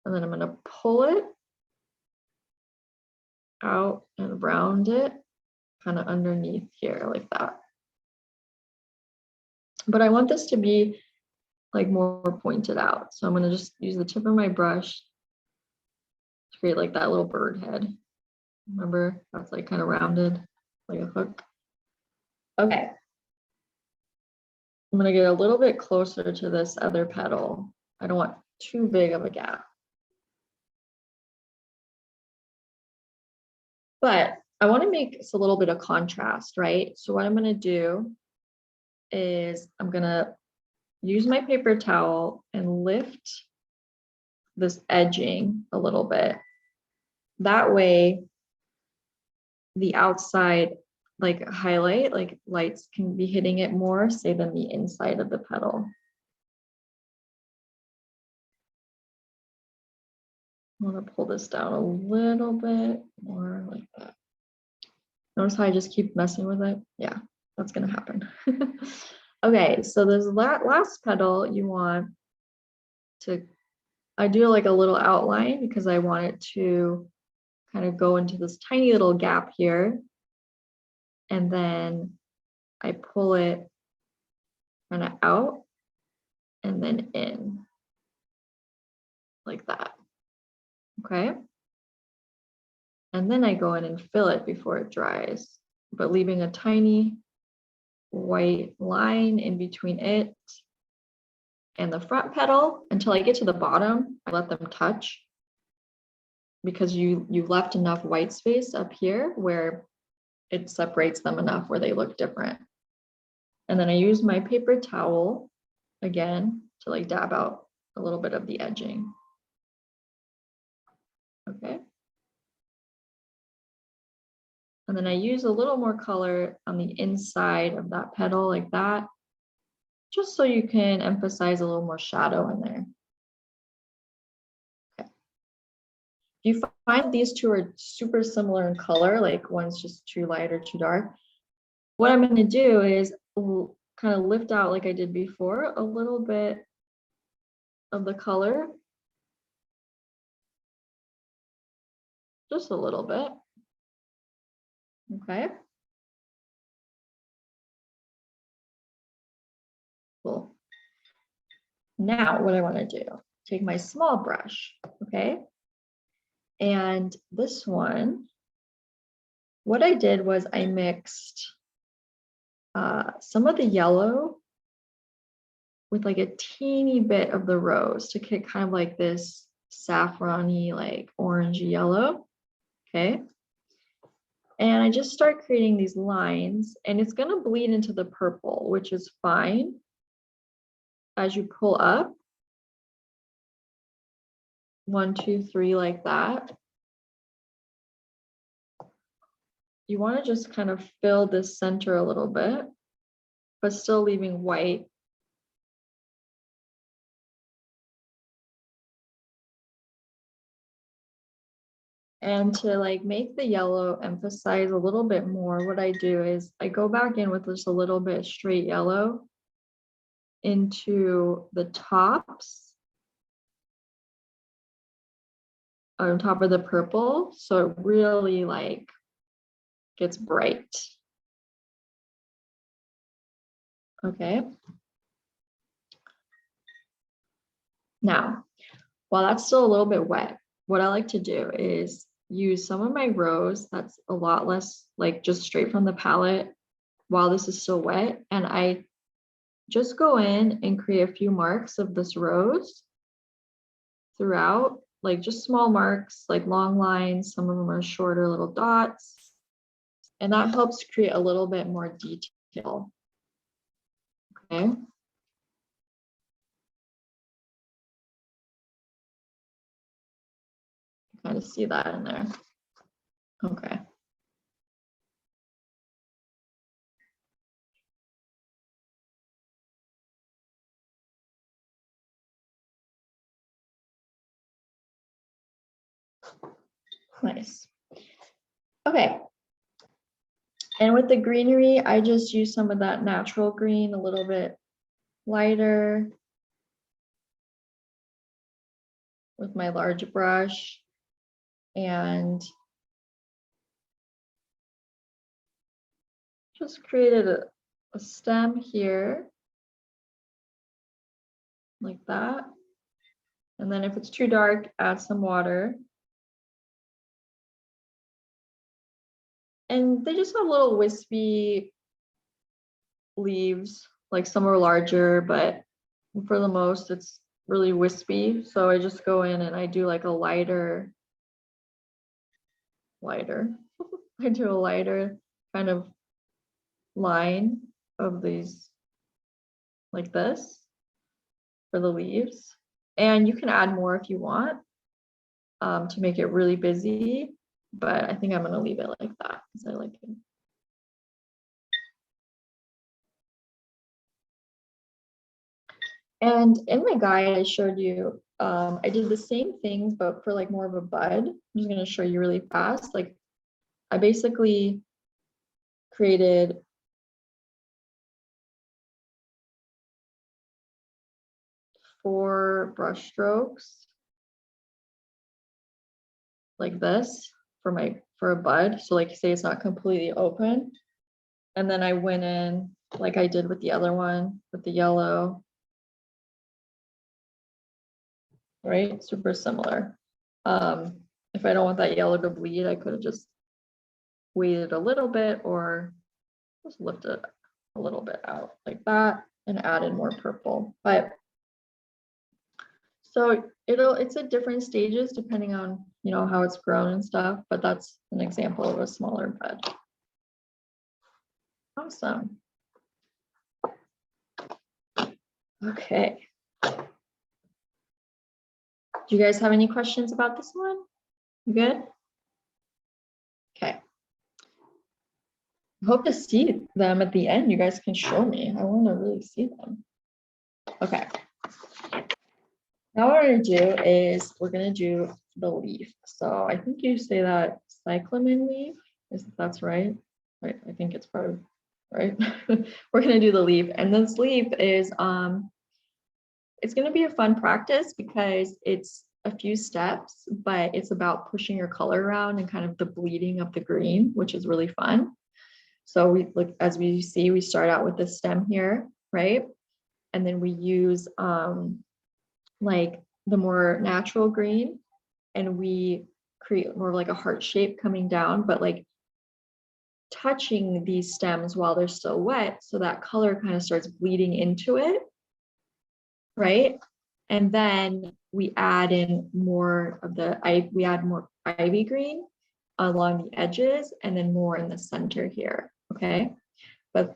And then I'm going to pull it out and round it kind of underneath here like that. But I want this to be like more pointed out. So I'm going to just use the tip of my brush to create like that little bird head. Remember, that's like kind of rounded like a hook. Okay. I'm going to get a little bit closer to this other petal. I don't want too big of a gap. But I want to make a little bit of contrast, right? So what I'm going to do is I'm going to use my paper towel and lift this edging a little bit. That way, the outside like highlight, like lights can be hitting it more, say, than the inside of the petal. I want to pull this down a little bit more like that. Notice how I just keep messing with it? Yeah, that's going to happen. Okay, so this last petal you want to, I do like a little outline because I want it to kind of go into this tiny little gap here. And then I pull it kind of out and then in like that. Okay. And then I go in and fill it before it dries, but leaving a tiny white line in between it and the front petal until I get to the bottom. I let them touch because you've left enough white space up here where it separates them enough where they look different. And then I use my paper towel again to like dab out a little bit of the edging. Okay. And then I use a little more color on the inside of that petal like that, just so you can emphasize a little more shadow in there. Okay. If you find these two are super similar in color, like one's just too light or too dark, what I'm going to do is kind of lift out like I did before a little bit of the color, just a little bit. Okay. Cool. Now what I want to do, take my small brush, okay? And this one, what I did was I mixed some of the yellow with like a teeny bit of the rose to get kind of like this saffron-y, like orangey yellow, okay? And I just start creating these lines, and it's going to bleed into the purple, which is fine as you pull up. 1, 2, 3, like that. You want to just kind of fill this center a little bit, but still leaving white. And to like make the yellow emphasize a little bit more, what I do is I go back in with just a little bit straight yellow into the tops on top of the purple, so it really like gets bright. Okay. Now, while that's still a little bit wet, what I like to do is use some of my rose that's a lot less like just straight from the palette while this is still wet, and I just go in and create a few marks of this rose throughout, like just small marks, like long lines. Some of them are shorter little dots, and that helps create a little bit more detail. Okay. Kind of see that in there. Okay. Nice. Okay. And with the greenery, I just use some of that natural green, a little bit lighter with my large brush, and just created a stem here like that. And then if it's too dark, add some water. And they just have little wispy leaves, like some are larger, but for the most it's really wispy. So I just go in and I do like a lighter. I do a lighter kind of line of these like this for the leaves. And you can add more if you want to make it really busy, but I think I'm going to leave it like that because I like it. And in my guide, I showed you, I did the same things, but for like more of a bud. I'm just going to show you really fast. Like I basically created four brush strokes like this for a bud. So like say it's not completely open. And then I went in like I did with the other one with the yellow. Right? Super similar. If I don't want that yellow to bleed, I could have just waited a little bit or just lifted a little bit out like that and added more purple. But so it's at different stages depending on, you know, how it's grown and stuff, but that's an example of a smaller bud. Awesome. Okay. Do you guys have any questions about this one? You good? Okay. I hope to see them at the end. You guys can show me. I want to really see them. Okay. Now what we're going to do is we're going to do the leaf. So I think you say that cyclamen leaf, that's right? Right. I think it's part of, right? We're going to do the leaf. And this leaf is, it's going to be a fun practice because it's a few steps, but it's about pushing your color around and kind of the bleeding of the green, which is really fun. So we look, as we see, we start out with the stem here, right? And then we use like the more natural green, and we create more like a heart shape coming down, but like touching these stems while they're still wet, so that color kind of starts bleeding into it, right? And then we add in more of we add more ivy green along the edges and then more in the center here, okay? But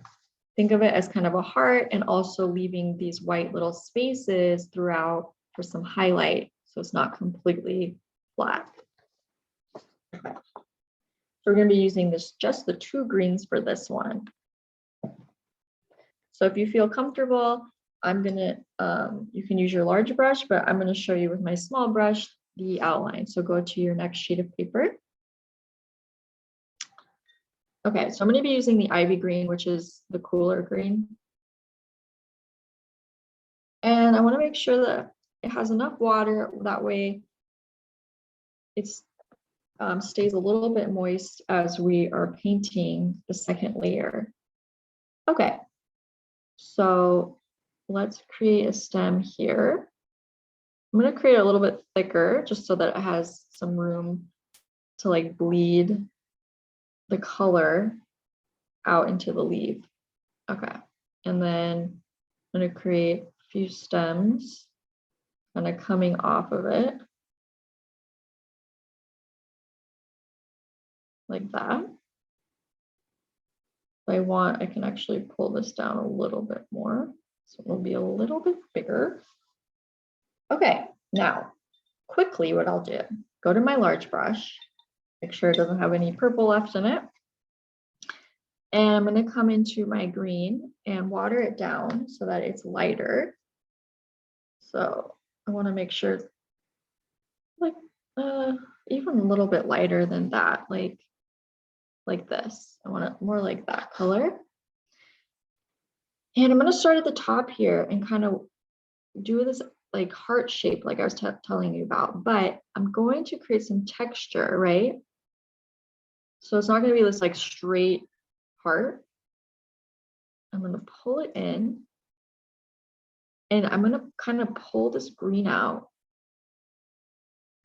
think of it as kind of a heart and also leaving these white little spaces throughout for some highlight, so it's not completely flat. Okay. So we're going to be using just the two greens for this one. So if you feel comfortable, I'm gonna, you can use your large brush, but I'm gonna show you with my small brush the outline. So go to your next sheet of paper. Okay, so I'm gonna be using the ivy green, which is the cooler green. And I wanna make sure that it has enough water, that way it stays a little bit moist as we are painting the second layer. Okay, so let's create a stem here. I'm going to create a little bit thicker just so that it has some room to like bleed the color out into the leaf. Okay, and then I'm going to create a few stems kind of coming off of it like that. If I want, I can actually pull this down a little bit more, so it will be a little bit bigger. Okay, now quickly what I'll do, go to my large brush, make sure it doesn't have any purple left in it. And I'm going to come into my green and water it down so that it's lighter. So I want to make sure it's like even a little bit lighter than that, like this. I want it more like that color. And I'm going to start at the top here and kind of do this like heart shape like I was telling you about, but I'm going to create some texture, right? So it's not going to be this like straight heart. I'm going to pull it in and I'm going to kind of pull this green out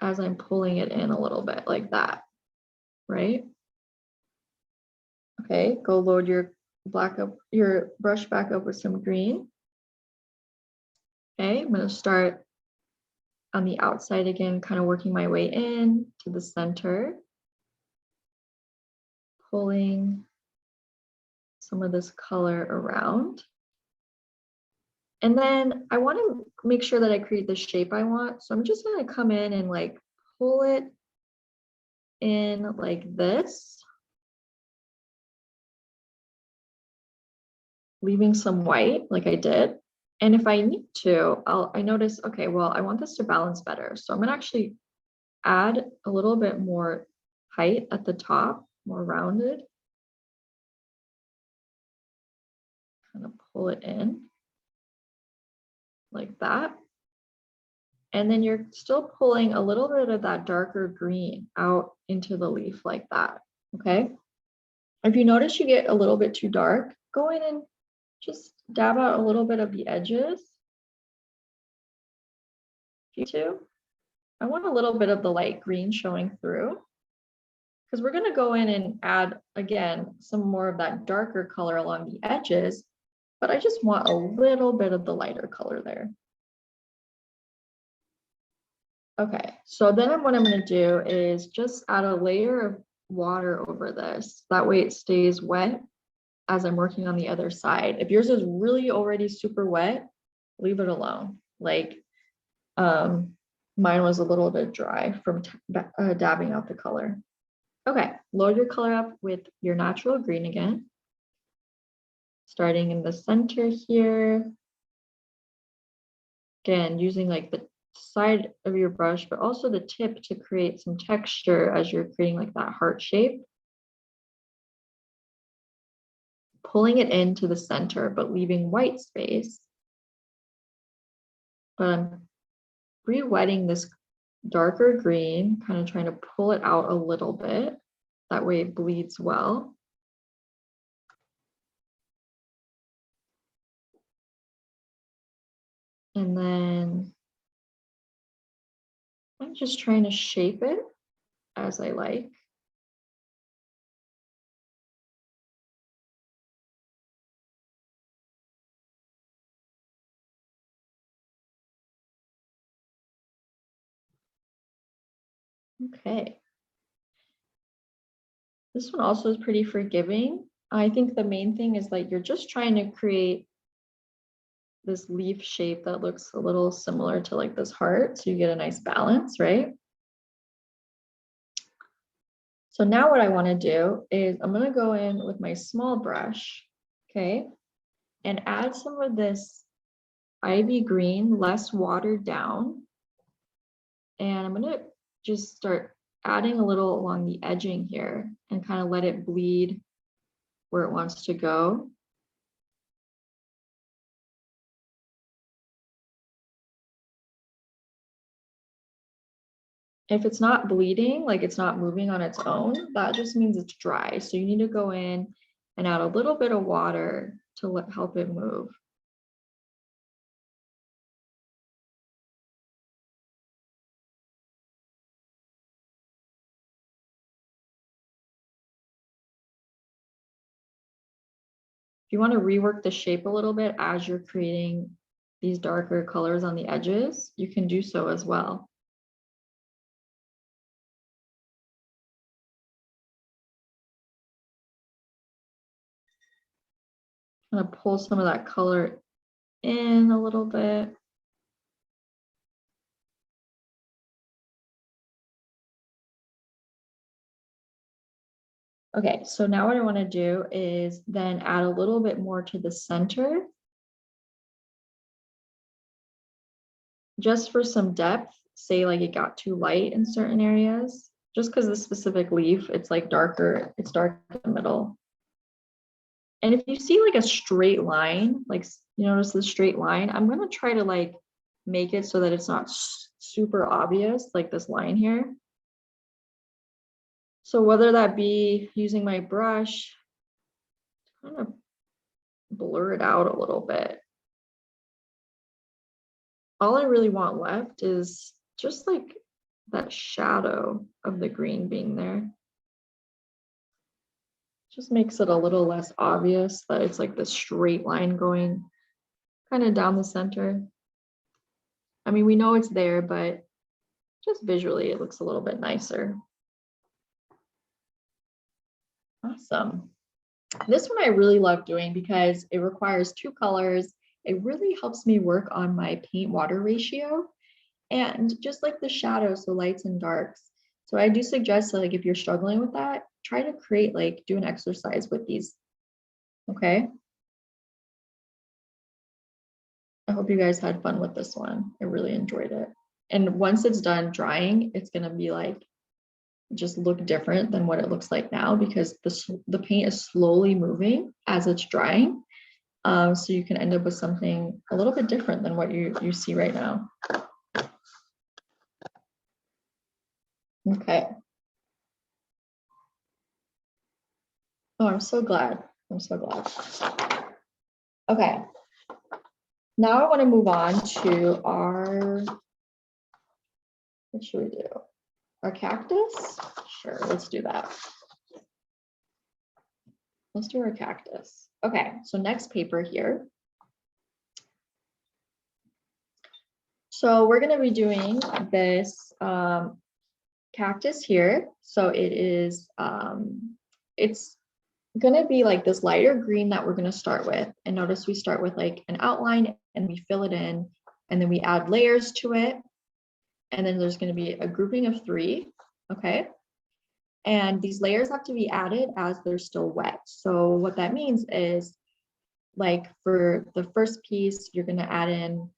as I'm pulling it in a little bit like that, right? Okay, go load your brush back up with some green. Okay, I'm going to start on the outside again, kind of working my way in to the center, pulling some of this color around. And then I want to make sure that I create the shape I want. So I'm just going to come in and like pull it in like this, leaving some white like I did. And if I need to, I notice, okay, well, I want this to balance better. So I'm going to actually add a little bit more height at the top, more rounded. Kind of pull it in like that. And then you're still pulling a little bit of that darker green out into the leaf like that, okay? If you notice you get a little bit too dark, go in and just dab out a little bit of the edges. You too. I want a little bit of the light green showing through because we're going to go in and add, again, some more of that darker color along the edges, but I just want a little bit of the lighter color there. Okay, so then what I'm going to do is just add a layer of water over this. That way it stays wet as I'm working on the other side. If yours is really already super wet, leave it alone. Like, Mine was a little bit dry from dabbing out the color. Okay, load your color up with your natural green again. Starting in the center here. Again, using like the side of your brush, but also the tip to create some texture as you're creating like that heart shape. Pulling it into the center, but leaving white space. But I'm re-wetting this darker green, kind of trying to pull it out a little bit. That way it bleeds well. And then I'm just trying to shape it as I like. Okay. This one also is pretty forgiving. I think the main thing is like you're just trying to create this leaf shape that looks a little similar to like this heart, so you get a nice balance, right? So now what I want to do is I'm going to go in with my small brush, okay, and add some of this ivy green, less watered down. And I'm going to just start adding a little along the edging here and kind of let it bleed where it wants to go. If it's not bleeding, like it's not moving on its own, that just means it's dry. So you need to go in and add a little bit of water to help it move. If you want to rework the shape a little bit as you're creating these darker colors on the edges, you can do so as well. Kind of pull some of that color in a little bit. Okay, so now what I want to do is then add a little bit more to the center. Just for some depth, say like it got too light in certain areas, just because the specific leaf, it's like darker, it's dark in the middle. And if you see like a straight line, like you notice the straight line, I'm gonna try to like make it so that it's not super obvious, like this line here. So whether that be using my brush, kind of blur it out a little bit. All I really want left is just like that shadow of the green being there. Just makes it a little less obvious that it's like this straight line going kind of down the center. I mean, we know it's there, but just visually it looks a little bit nicer. Awesome. This one I really love doing because it requires two colors. It really helps me work on my paint water ratio and just like the shadows, the lights and darks. So I do suggest like if you're struggling with that, try to create like do an exercise with these. Okay. I hope you guys had fun with this one. I really enjoyed it. And once it's done drying, it's gonna be like just look different than what it looks like now because the paint is slowly moving as it's drying. So you can end up with something a little bit different than what you see right now. Okay. Oh, I'm so glad. I'm so glad. Okay. Now I want to move on to our, what should we do? Our cactus? Sure, let's do that. Let's do our cactus. Okay, so next paper here. So we're going to be doing this cactus here. So it is, it's going to be like this lighter green that we're going to start with. And notice we start with like an outline and we fill it in and then we add layers to it. And then there's going to be a grouping of 3, okay? And these layers have to be added as they're still wet. So what that means is, like for the first piece, you're going to add in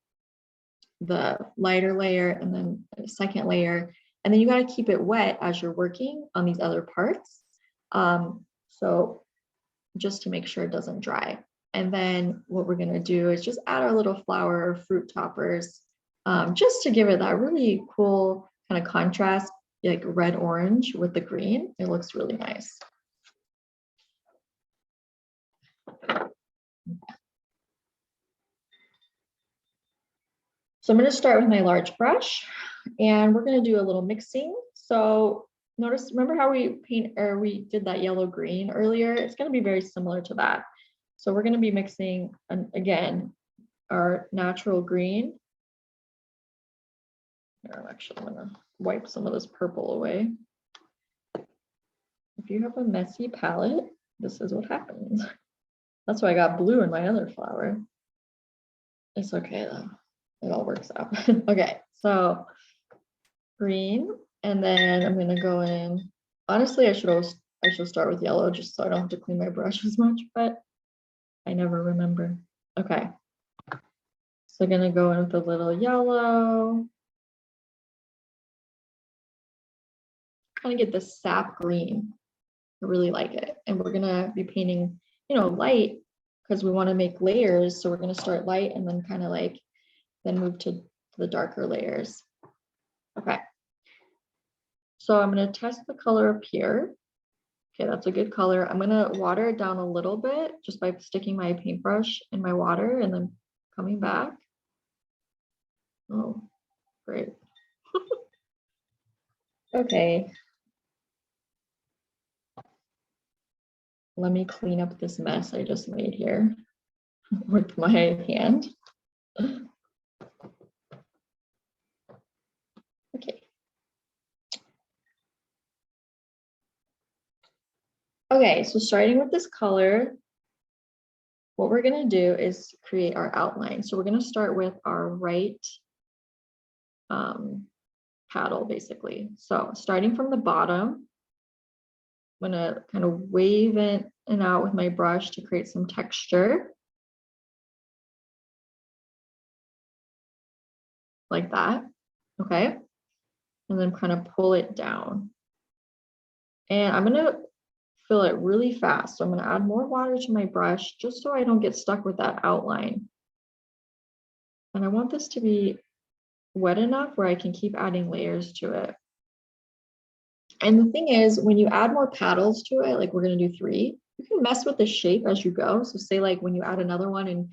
the lighter layer and then a second layer. And then you got to keep it wet as you're working on these other parts. So just to make sure it doesn't dry. And then what we're going to do is just add our little flower or fruit toppers, just to give it that really cool kind of contrast, like red orange with the green. It looks really nice. So I'm going to start with my large brush, and we're going to do a little mixing. So notice, remember how we did that yellow green earlier? It's going to be very similar to that. So we're going to be mixing, again, our natural green. Here, I'm actually going to wipe some of this purple away. If you have a messy palette, this is what happens. That's why I got blue in my other flower. It's okay though. It all works out. Okay, so green, and then I'm gonna go in. Honestly, I should start with yellow just so I don't have to clean my brush as much, but I never remember. Okay, so I'm gonna go in with a little yellow. Kind of get the sap green. I really like it, and we're gonna be painting, light because we want to make layers. So we're gonna start light and then kind of like then move to the darker layers. Okay. So I'm going to test the color up here. Okay, that's a good color. I'm going to water it down a little bit just by sticking my paintbrush in my water and then coming back. Oh, great. Okay. Let me clean up this mess I just made here with my hand. Okay. Okay, so starting with this color, what we're going to do is create our outline. So we're going to start with our right paddle, basically. So starting from the bottom, I'm going to kind of wave it and out with my brush to create some texture. Like that, okay? And then kind of pull it down. And I'm going to fill it really fast. So I'm going to add more water to my brush just so I don't get stuck with that outline. And I want this to be wet enough where I can keep adding layers to it. And the thing is, when you add more paddles to it, like we're going to do 3, you can mess with the shape as you go. So say like when you add another one and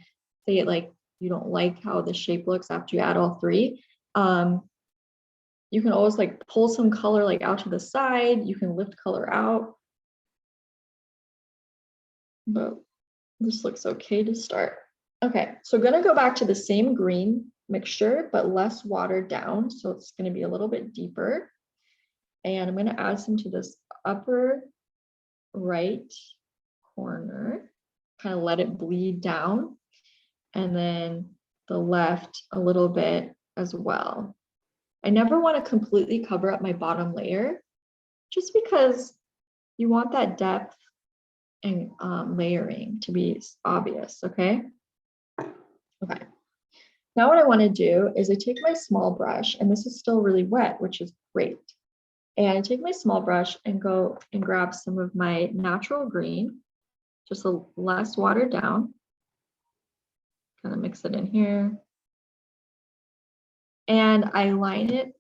say it like you don't like how the shape looks after you add all 3, you can always like pull some color like out to the side. You can lift color out. But this looks okay to start. Okay, so I'm gonna go back to the same green mixture, but less watered down. So it's gonna be a little bit deeper. And I'm gonna add some to this upper right corner, kind of let it bleed down. And then the left a little bit as well. I never want to completely cover up my bottom layer, just because you want that depth and layering to be obvious, okay? Okay. Now what I want to do is I take my small brush, and this is still really wet, which is great. And I take my small brush and go and grab some of my natural green, just a less watered down. Kind of mix it in here. And I line it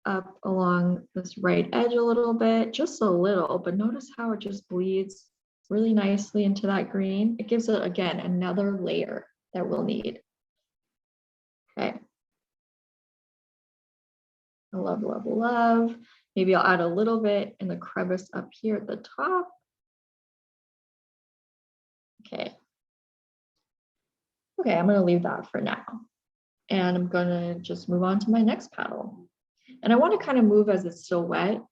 up along this right edge a little bit, just a little, but notice how it just bleeds really nicely into that green. It gives it, again, another layer that we'll need. Okay. Love, love, love. Maybe I'll add a little bit in the crevice up here at the top. Okay. Okay, I'm going to leave that for now. And I'm going to just move on to my next paddle. And I want to kind of move as it's still wet.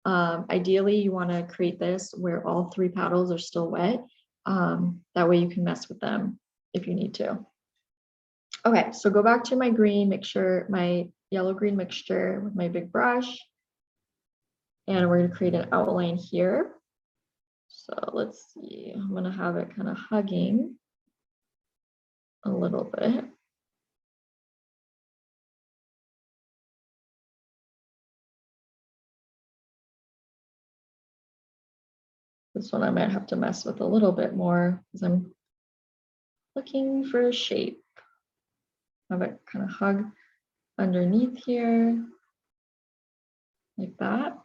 Ideally, you want to create this where all 3 paddles are still wet. That way you can mess with them if you need to. Okay, so go back to my green, make sure my yellow-green mixture with my big brush. And we're going to create an outline here. So let's see, I'm going to have it kind of hugging a little bit. This one I might have to mess with a little bit more because I'm looking for a shape. Have it kind of hug underneath here, like that.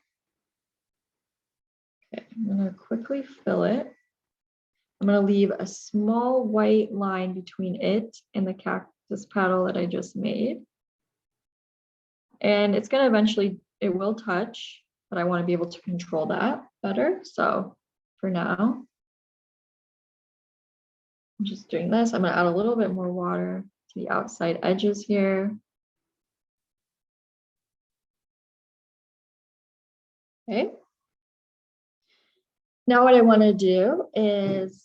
Okay, I'm gonna quickly fill it. I'm gonna leave a small white line between it and the cactus paddle that I just made. And it's gonna eventually, it will touch, but I wanna be able to control that better. So for now, I'm just doing this. I'm gonna add a little bit more water to the outside edges here. Okay. Now what I want to do is,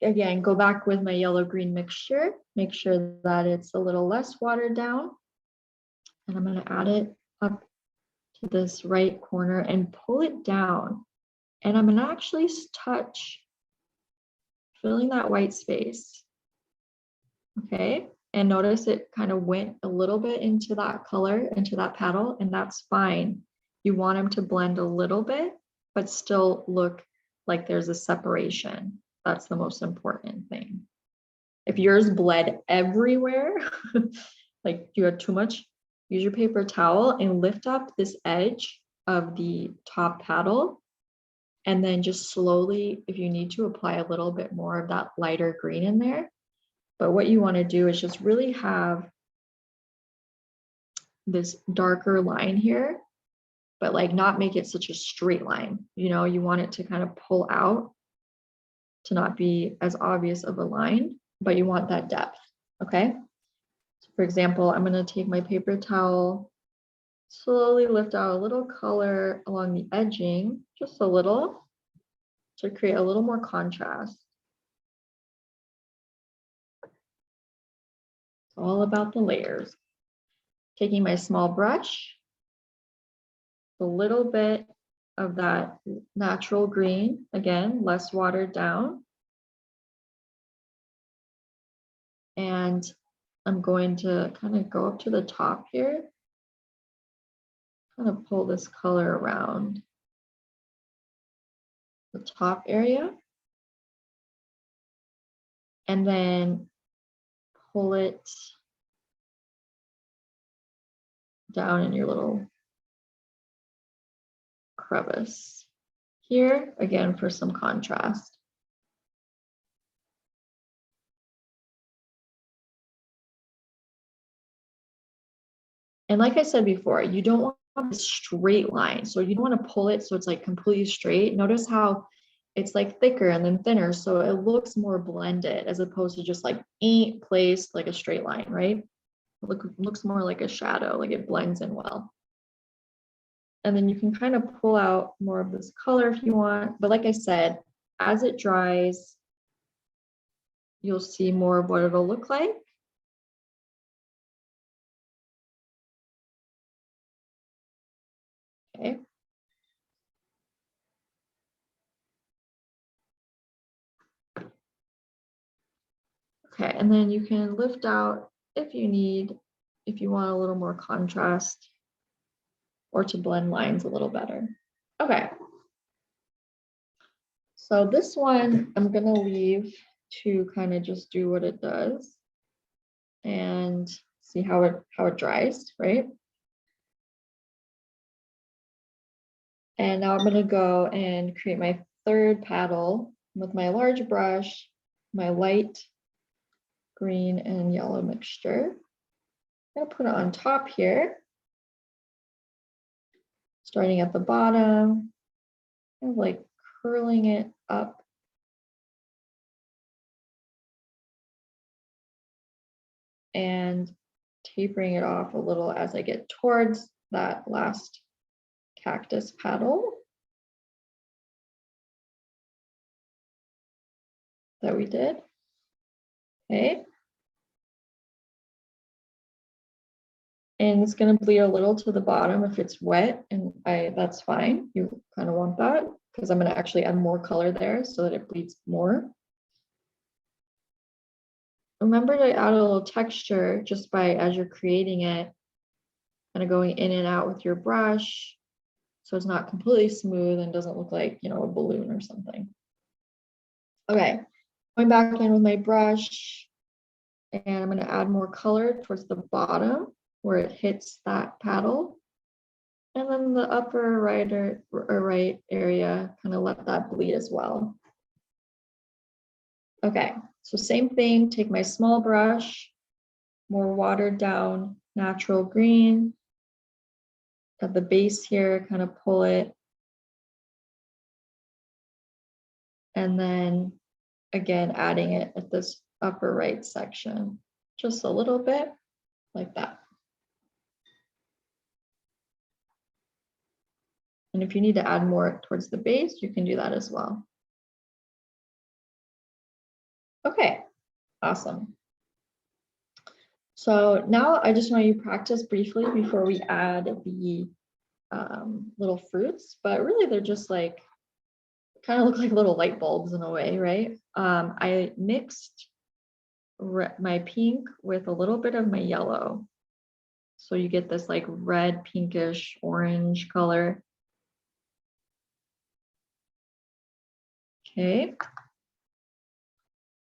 again, go back with my yellow-green mixture, make sure that it's a little less watered down. And I'm going to add it up to this right corner and pull it down. And I'm going to actually touch, filling that white space. Okay. And notice it kind of went a little bit into that color, into that paddle, and that's fine. You want them to blend a little bit, but still look like there's a separation. That's the most important thing. If yours bled everywhere, like you had too much, use your paper towel and lift up this edge of the top paddle. And then just slowly, if you need to, apply a little bit more of that lighter green in there. But what you want to do is just really have this darker line here, but like not make it such a straight line. You know, you want it to kind of pull out to not be as obvious of a line, but you want that depth. Okay. So for example, I'm going to take my paper towel, slowly lift out a little color along the edging, just a little, to create a little more contrast. It's all about the layers. Taking my small brush, a little bit of that natural green, again, less watered down. And I'm going to kind of go up to the top here, kind of pull this color around the top area. And then pull it down in your little crevice here, again, for some contrast. And like I said before, you don't want a straight line. So you don't want to pull it so it's like completely straight. Notice how it's like thicker and then thinner. So it looks more blended as opposed to just like placed like a straight line, right? Looks more like a shadow, like it blends in well. And then you can kind of pull out more of this color if you want. But like I said, as it dries, you'll see more of what it'll look like. Okay. Okay, and then you can lift out if you need, if you want a little more contrast or to blend lines a little better. Okay. So this one I'm gonna leave to kind of just do what it does and see how it dries, right? And now I'm gonna go and create my third paddle with my large brush, my light green and yellow mixture. I'm gonna put it on top here, starting at the bottom, kind of like curling it up. And tapering it off a little as I get towards that last cactus petal that we did. Okay. And it's going to bleed a little to the bottom if it's wet, and that's fine. You kind of want that because I'm going to actually add more color there so that it bleeds more. Remember to add a little texture just by, as you're creating it, kind of going in and out with your brush so it's not completely smooth and doesn't look like, you know, a balloon or something. Okay, going back in with my brush, and I'm going to add more color towards the bottom where it hits that paddle. And then the upper right or right area, kind of let that bleed as well. Okay, so same thing, take my small brush, more watered down natural green. At the base here, kind of pull it. And then again, adding it at this upper right section, just a little bit like that. And if you need to add more towards the base, you can do that as well. Okay, awesome. So now I just want you to practice briefly before we add the little fruits, but really they're just like, kind of look like little light bulbs in a way, right? I mixed my pink with a little bit of my yellow. So you get this like red, pinkish, orange color. Okay.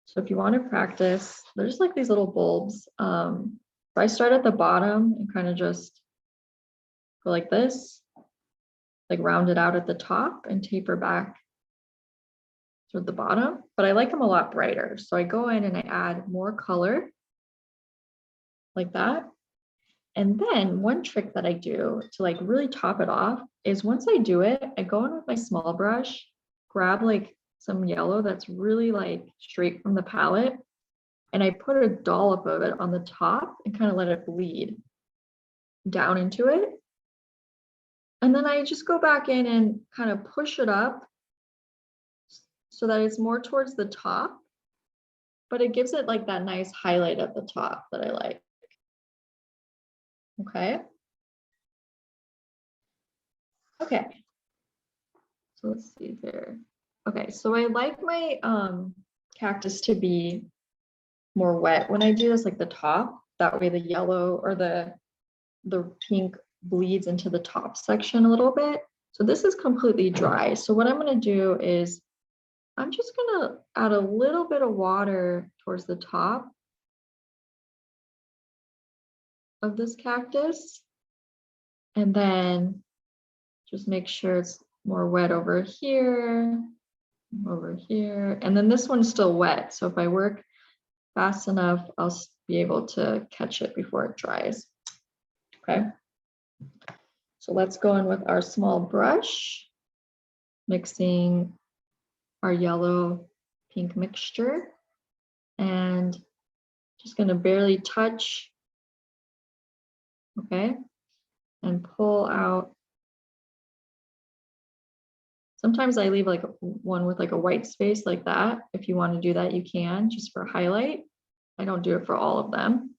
So if you want to practice, they're just like these little bulbs. So I start at the bottom and kind of just go like this, like round it out at the top and taper back toward the bottom, but I like them a lot brighter. So I go in and I add more color like that. And then one trick that I do to like really top it off is once I do it, I go in with my small brush, grab like some yellow that's really like straight from the palette, and I put a dollop of it on the top and kind of let it bleed down into it. And then I just go back in and kind of push it up so that it's more towards the top, but it gives it like that nice highlight at the top that I like. Okay. Okay. So let's see here. Okay, so I like my cactus to be more wet when I do this, like the top. That way the yellow or the pink bleeds into the top section a little bit. So this is completely dry. So what I'm going to do is I'm just going to add a little bit of water towards the top of this cactus. And then just make sure it's more wet over here, and then this one's still wet. So if I work fast enough, I'll be able to catch it before it dries. Okay. So let's go in with our small brush, mixing our yellow pink mixture, and just going to barely touch. Okay. And pull out. Sometimes I leave like one with like a white space like that. If you want to do that, you can, just for highlight. I don't do it for all of them.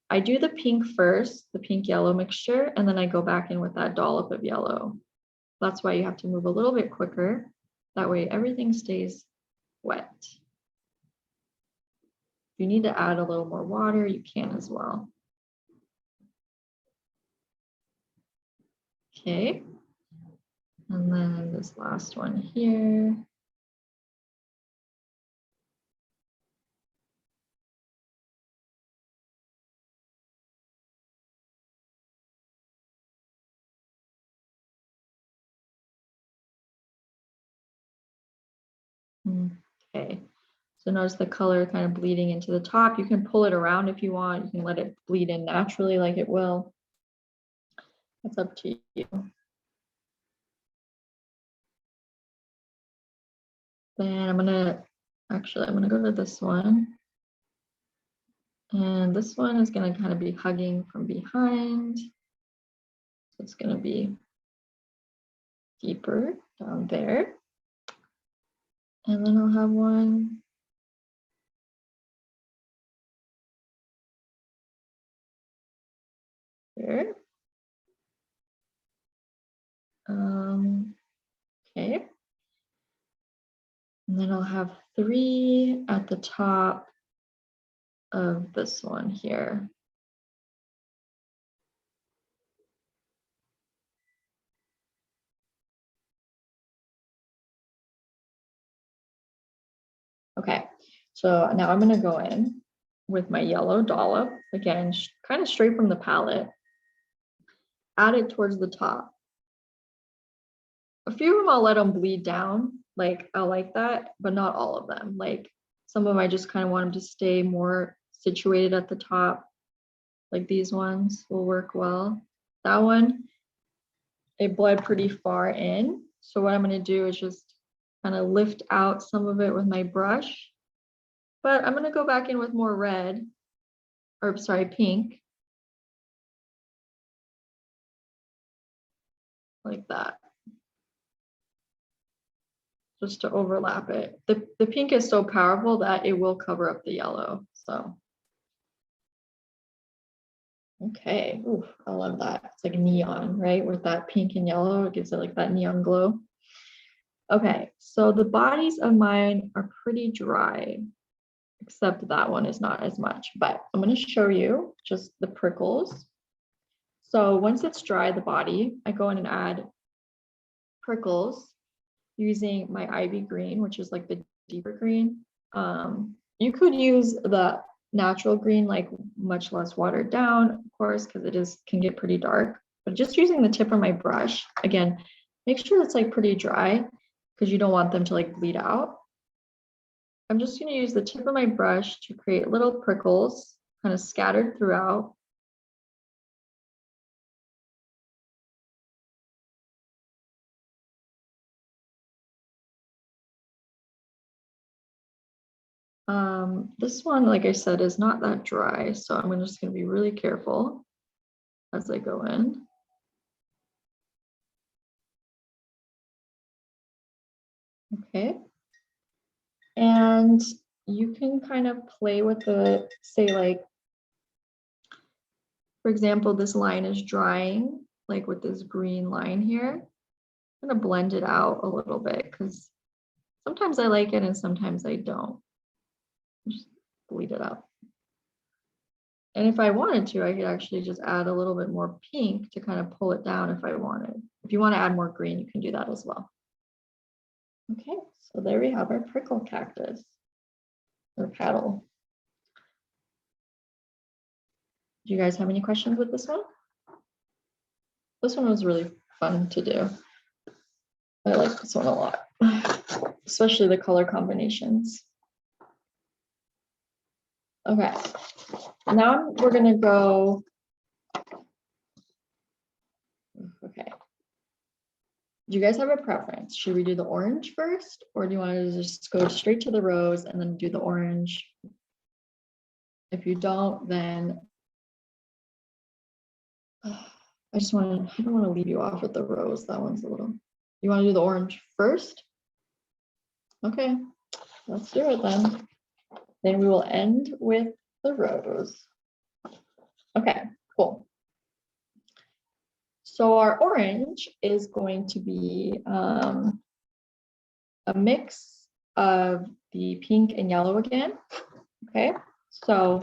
I do the pink first, the pink yellow mixture, and then I go back in with that dollop of yellow. That's why you have to move a little bit quicker. That way everything stays wet. If you need to add a little more water, you can as well. Okay. And then this last one here. Okay. So notice the color kind of bleeding into the top. You can pull it around if you want. You can let it bleed in naturally like it will. That's up to you. Then I'm gonna go to this one. And this one is gonna kind of be hugging from behind. So it's gonna be deeper down there. And then I'll have one here. Okay. And then I'll have 3 at the top of this one here. Okay, so now I'm going to go in with my yellow dollop, again, kind of straight from the palette, add it towards the top. A few of them I'll let them bleed down, like I like that, but not all of them. Like some of them I just kind of want them to stay more situated at the top, like these ones will work well. That one, it bled pretty far in. So what I'm going to do is just kind of lift out some of it with my brush. But I'm going to go back in with more red, or sorry, pink. Like that. Just to overlap it. The pink is so powerful that it will cover up the yellow. So, okay. Ooh, I love that. It's like neon, right? With that pink and yellow, it gives it like that neon glow. Okay, so the bodies of mine are pretty dry, except that one is not as much, but I'm going to show you just the prickles. So once it's dry, the body, I go in and add prickles using my ivy green, which is like the deeper green. You could use the natural green, like much less watered down, of course, because it can get pretty dark. But just using the tip of my brush, again, make sure it's like pretty dry because you don't want them to like bleed out. I'm just going to use the tip of my brush to create little prickles kind of scattered throughout. This one, like I said, is not that dry, so I'm just going to be really careful as I go in. Okay. And you can kind of play with the, say like, for example, this line is drying, like with this green line here. I'm going to blend it out a little bit because sometimes I like it and sometimes I don't. Just bleed it out. And if I wanted to, I could actually just add a little bit more pink to kind of pull it down if I wanted. If you want to add more green, you can do that as well. Okay, so there we have our prickle cactus or petal. Do you guys have any questions with this one? This one was really fun to do. I like this one a lot, especially the color combinations. Okay, now we're gonna go, okay. Do you guys have a preference? Should we do the orange first, or do you want to just go straight to the rose and then do the orange? If you don't, then I don't want to leave you off with the rose. That one's a little, you want to do the orange first? Okay, let's do it then. Then we will end with the rose. Okay, cool. So our orange is going to be a mix of the pink and yellow again. Okay, so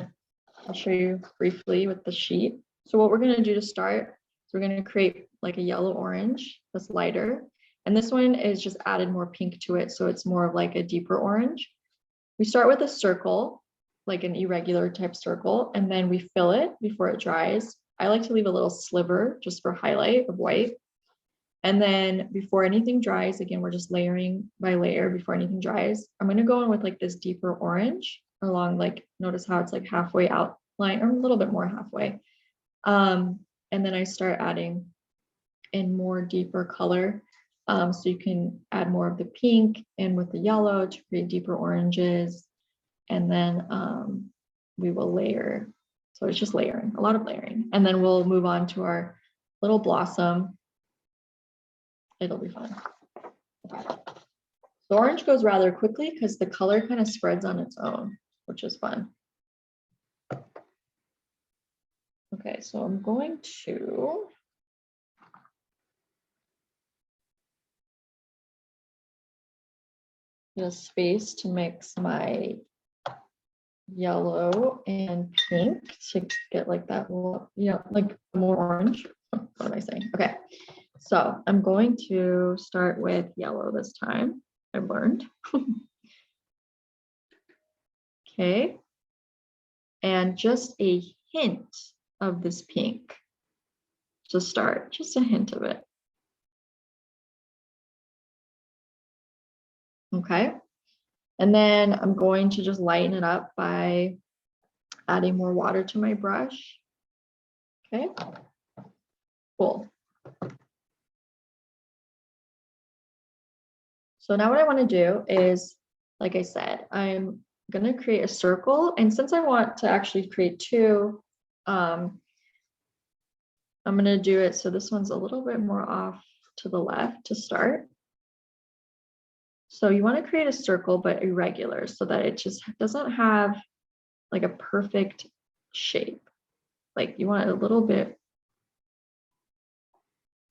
I'll show you briefly with the sheet. So what we're going to do to start is we're going to create like a yellow orange that's lighter. And this one is just added more pink to it. So it's more of like a deeper orange. We start with a circle, like an irregular type circle, and then we fill it before it dries. I like to leave a little sliver just for highlight of white. And then before anything dries, again, we're just layering by layer before anything dries. I'm going to go in with like this deeper orange along, like, notice how it's like halfway outline or a little bit more halfway. And then I start adding in more deeper color. So you can add more of the pink and with the yellow to create deeper oranges. And then we will layer. So it's just layering, a lot of layering. And then we'll move on to our little blossom. It'll be fun. Okay. So orange goes rather quickly because the color kind of spreads on its own, which is fun. Okay, so I'm going to get a space to mix my yellow and pink to get like that, like more orange. What am I saying? Okay, so I'm going to start with yellow this time. I've learned. Okay, and just a hint of this pink to start, just a hint of it. Okay, and then I'm going to just lighten it up by adding more water to my brush. Okay, cool. So now what I want to do is, like I said, I'm going to create a circle. And since I want to actually create two, I'm going to do it so this one's a little bit more off to the left to start. So you want to create a circle, but irregular so that it just doesn't have like a perfect shape. Like you want a little bit,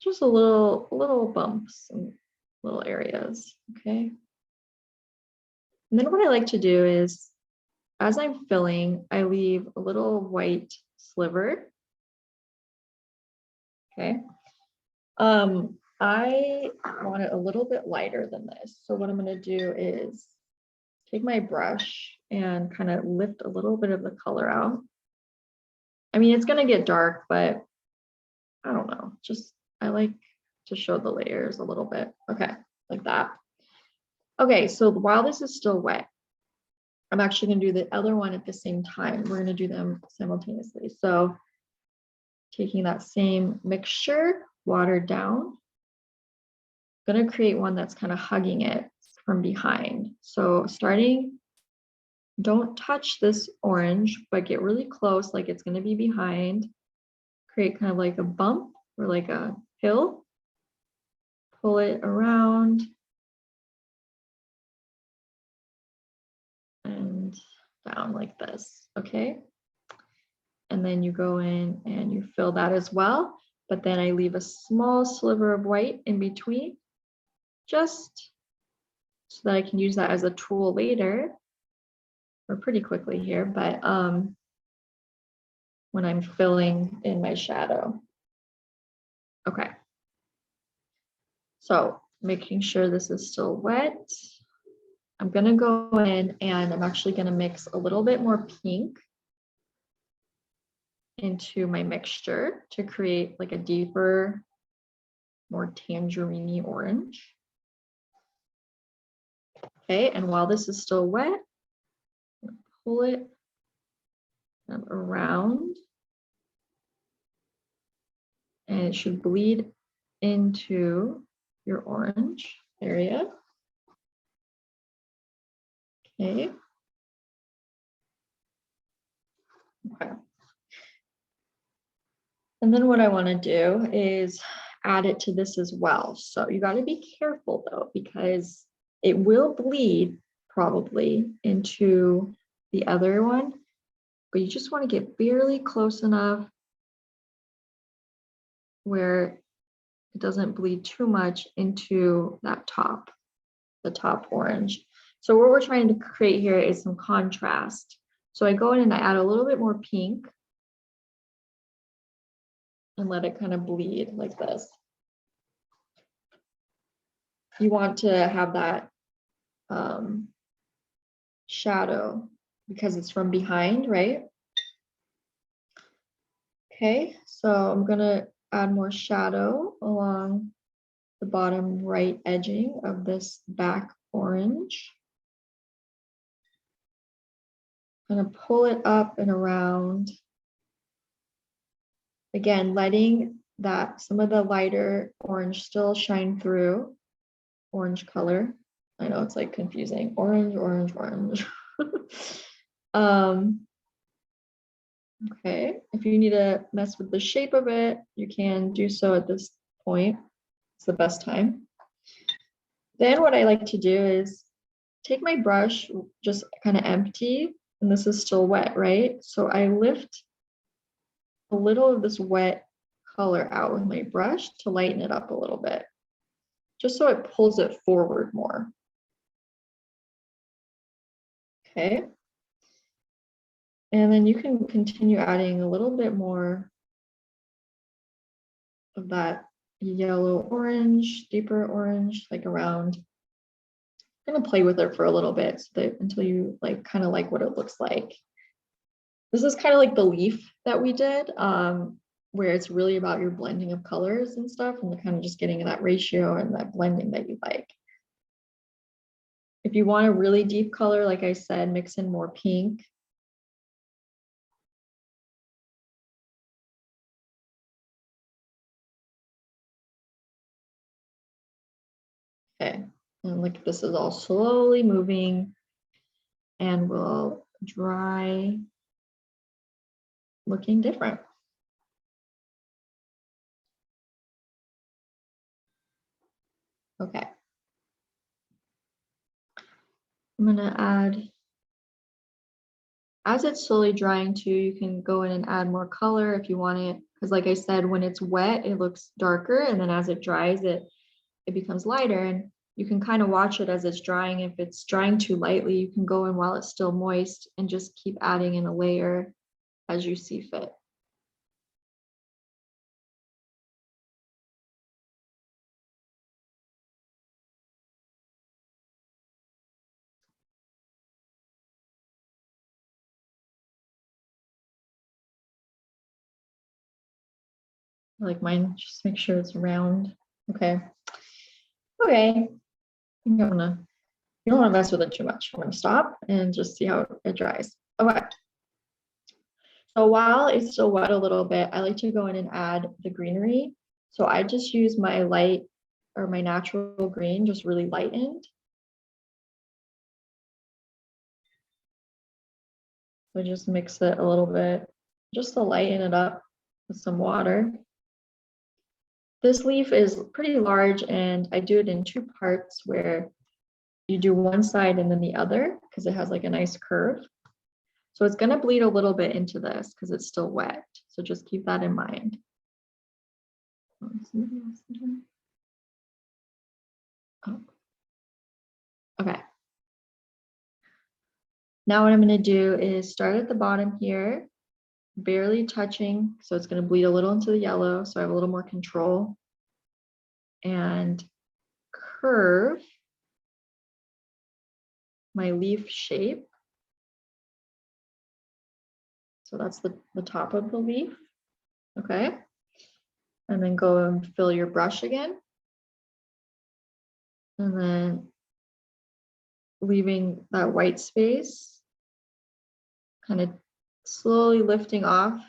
just a little bumps and little areas, okay? And then what I like to do is, as I'm filling, I leave a little white sliver, okay? I want it a little bit lighter than this. So what I'm gonna do is take my brush and kind of lift a little bit of the color out. I mean, it's gonna get dark, but I don't know, just I like to show the layers a little bit. Okay, like that. Okay, so while this is still wet, I'm actually gonna do the other one at the same time. We're gonna do them simultaneously. So taking that same mixture, watered down, gonna create one that's kind of hugging it from behind. So starting, don't touch this orange, but get really close, like it's gonna be behind. Create kind of like a bump or like a hill. Pull it around and down like this, okay? And then you go in and you fill that as well. But then I leave a small sliver of white in between, just so that I can use that as a tool later, or pretty quickly here, but when I'm filling in my shadow. Okay. So making sure this is still wet. I'm gonna go in and I'm actually gonna mix a little bit more pink into my mixture to create like a deeper, more tangerine-y orange. Okay, and while this is still wet, pull it around and it should bleed into your orange area. Okay. Okay. And then what I want to do is add it to this as well. So you got to be careful though, because it will bleed probably into the other one, but you just want to get barely close enough where it doesn't bleed too much into that top, the top orange. So what we're trying to create here is some contrast. So I go in and I add a little bit more pink and let it kind of bleed like this. You want to have that shadow because it's from behind, right? Okay, so I'm gonna add more shadow along the bottom right edging of this back orange. I'm gonna pull it up and around. Again, letting that some of the lighter orange still shine through, orange color. I know it's like confusing, orange, orange, orange. Okay, if you need to mess with the shape of it, you can do so at this point. It's the best time. Then what I like to do is take my brush, just kind of empty, and this is still wet, right? So I lift a little of this wet color out with my brush to lighten it up a little bit, just so it pulls it forward more. Okay. And then you can continue adding a little bit more of that yellow orange, deeper orange, like around. I'm gonna play with it for a little bit so that until you like kind of like what it looks like. This is kind of like the leaf that we did, where it's really about your blending of colors and stuff and kind of just getting that ratio and that blending that you like. If you want a really deep color, like I said, mix in more pink. Okay, and look, this is all slowly moving and will dry looking different. Okay. I'm gonna add, as it's slowly drying too, you can go in and add more color if you want it. Because like I said, when it's wet, it looks darker. And then as it dries, it becomes lighter. And you can kind of watch it as it's drying. If it's drying too lightly, you can go in while it's still moist and just keep adding in a layer as you see fit. I like mine, just make sure it's round. Okay. Okay. I'm gonna, you don't want to mess with it too much. I'm gonna stop and just see how it dries. Okay. So while it's still wet a little bit, I like to go in and add the greenery. So I just use my light or my natural green, just really lightened. So just mix it a little bit, just to lighten it up with some water. This leaf is pretty large and I do it in two parts where you do one side and then the other because it has like a nice curve. So it's going to bleed a little bit into this because it's still wet. So just keep that in mind. Oh. Okay. Now what I'm going to do is start at the bottom here, barely touching. So it's going to bleed a little into the yellow. So I have a little more control. And curve my leaf shape. So that's the top of the leaf. Okay. And then go and fill your brush again. And then leaving that white space, kind of slowly lifting off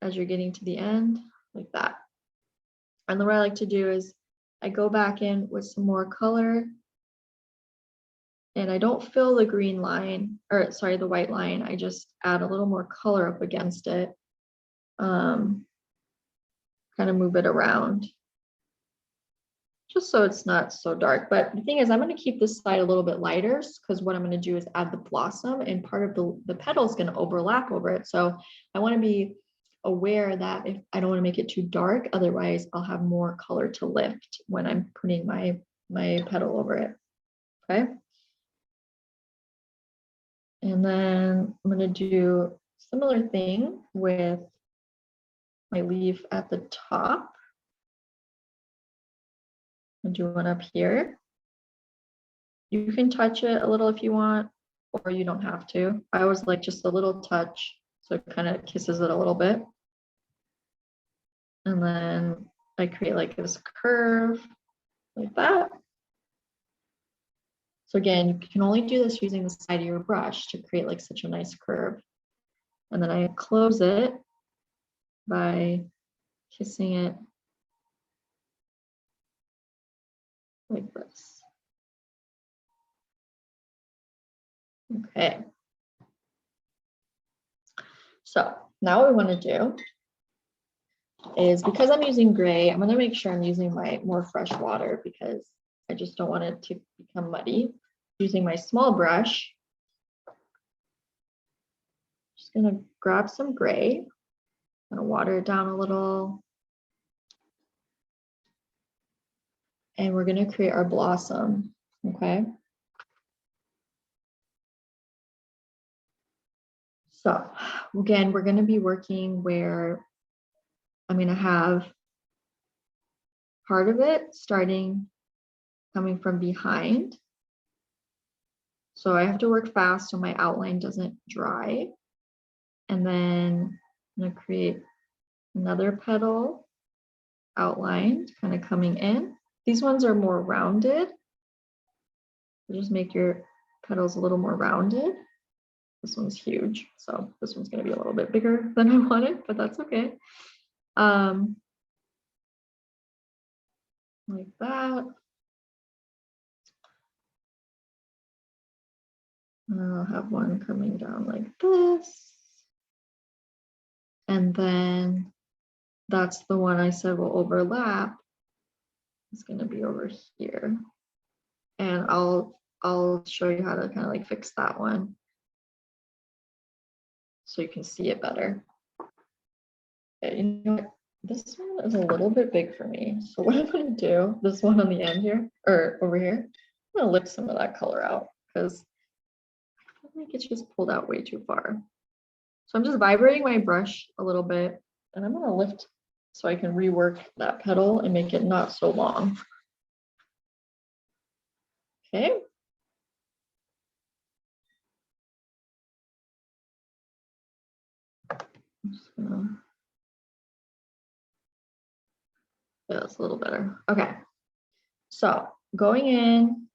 as you're getting to the end, like that. And then what I like to do is I go back in with some more color and I don't fill the green line, or sorry, the white line. I just add a little more color up against it. Kind of move it around just so it's not so dark. But the thing is, I'm going to keep this side a little bit lighter because what I'm going to do is add the blossom and part of the petal is going to overlap over it. So I want to be aware that if I don't want to make it too dark, otherwise I'll have more color to lift when I'm putting my petal over it. Okay. And then I'm going to do a similar thing with my leaf at the top. I'll do one up here. You can touch it a little if you want, or you don't have to. I always like just a little touch, so it kind of kisses it a little bit. And then I create like this curve like that. So again, you can only do this using the side of your brush to create like such a nice curve. And then I close it by kissing it like this. Okay. So now what we want to do is, because I'm using gray, I'm going to make sure I'm using my more fresh water because I just don't want it to become muddy. Using my small brush, just going to grab some gray Gonna water it down a little. And we're gonna create our blossom, okay? So again, we're gonna be working where I'm gonna have part of it starting coming from behind. So I have to work fast so my outline doesn't dry. And then I'm gonna create another petal outlined, kind of coming in. These ones are more rounded. Just make your petals a little more rounded. This one's huge, so this one's gonna be a little bit bigger than I wanted, but that's okay. Like that. I'll have one coming down like this. And then that's the one I said will overlap. It's going to be over here. And I'll show you how to kind of like fix that one so you can see it better. Okay, you know what? This one is a little bit big for me. So what I'm going to do, this one on the end here, or over here, I'm going to lift some of that color out because I feel like it's just pulled out way too far. So I'm just vibrating my brush a little bit and I'm going to lift so I can rework that petal and make it not so long. Okay. I'm just gonna, yeah, that's a little better. Okay. So going in,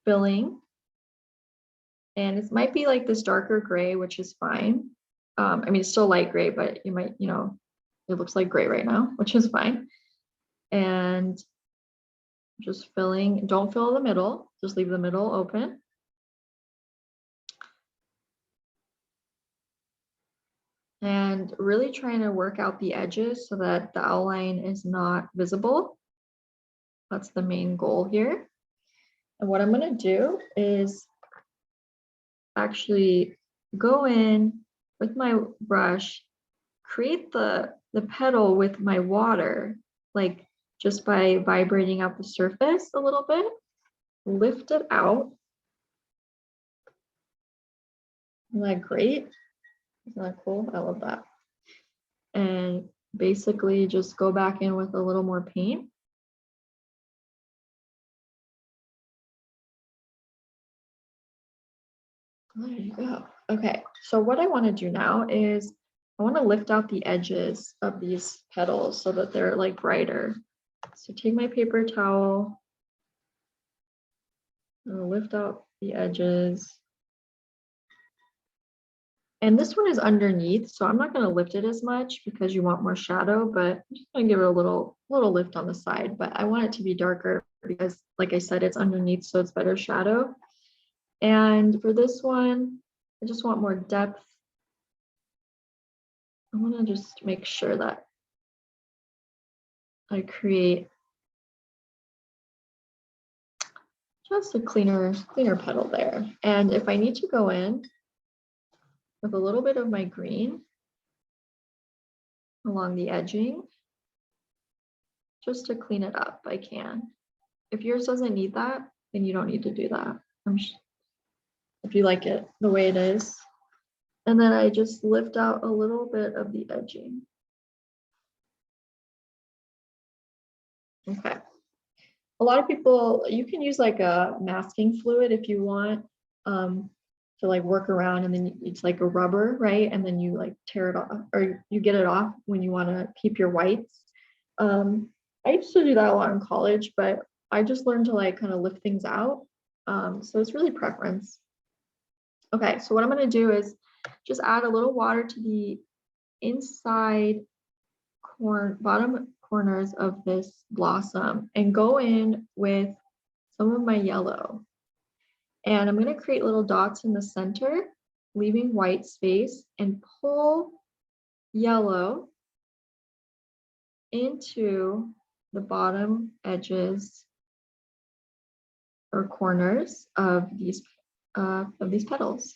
filling, and it might be like this darker gray, which is fine. I mean, it's still light gray, but you might, you know, it looks like gray right now, which is fine. And just filling, don't fill the middle, just leave the middle open. And really trying to work out the edges so that the outline is not visible. That's the main goal here. And what I'm going to do is actually go in with my brush, create the petal with my water, like just by vibrating out the surface a little bit, lift it out. Isn't that great? Isn't that cool? I love that. And basically just go back in with a little more paint. There you go. Okay, so what I want to do now is I want to lift out the edges of these petals so that they're like brighter. So take my paper towel, lift out the edges. And this one is underneath, so I'm not going to lift it as much because you want more shadow, but I'm just going to give it a little lift on the side. But I want it to be darker because, like I said, it's underneath, so it's better shadow. And for this one, I just want more depth. I want to just make sure that I create just a cleaner petal there. And if I need to go in with a little bit of my green along the edging, just to clean it up, I can. If yours doesn't need that, then you don't need to do that. If you like it the way it is. And then I just lift out a little bit of the edging. Okay. A lot of people, you can use like a masking fluid if you want to like work around, and then it's like a rubber, right? And then you like tear it off, or you get it off when you want to keep your whites. I used to do that a lot in college, but I just learned to like kind of lift things out. So it's really preference. Okay, so what I'm going to do is just add a little water to the inside bottom corners of this blossom and go in with some of my yellow. And I'm going to create little dots in the center, leaving white space, and pull yellow into the bottom edges or corners of these petals.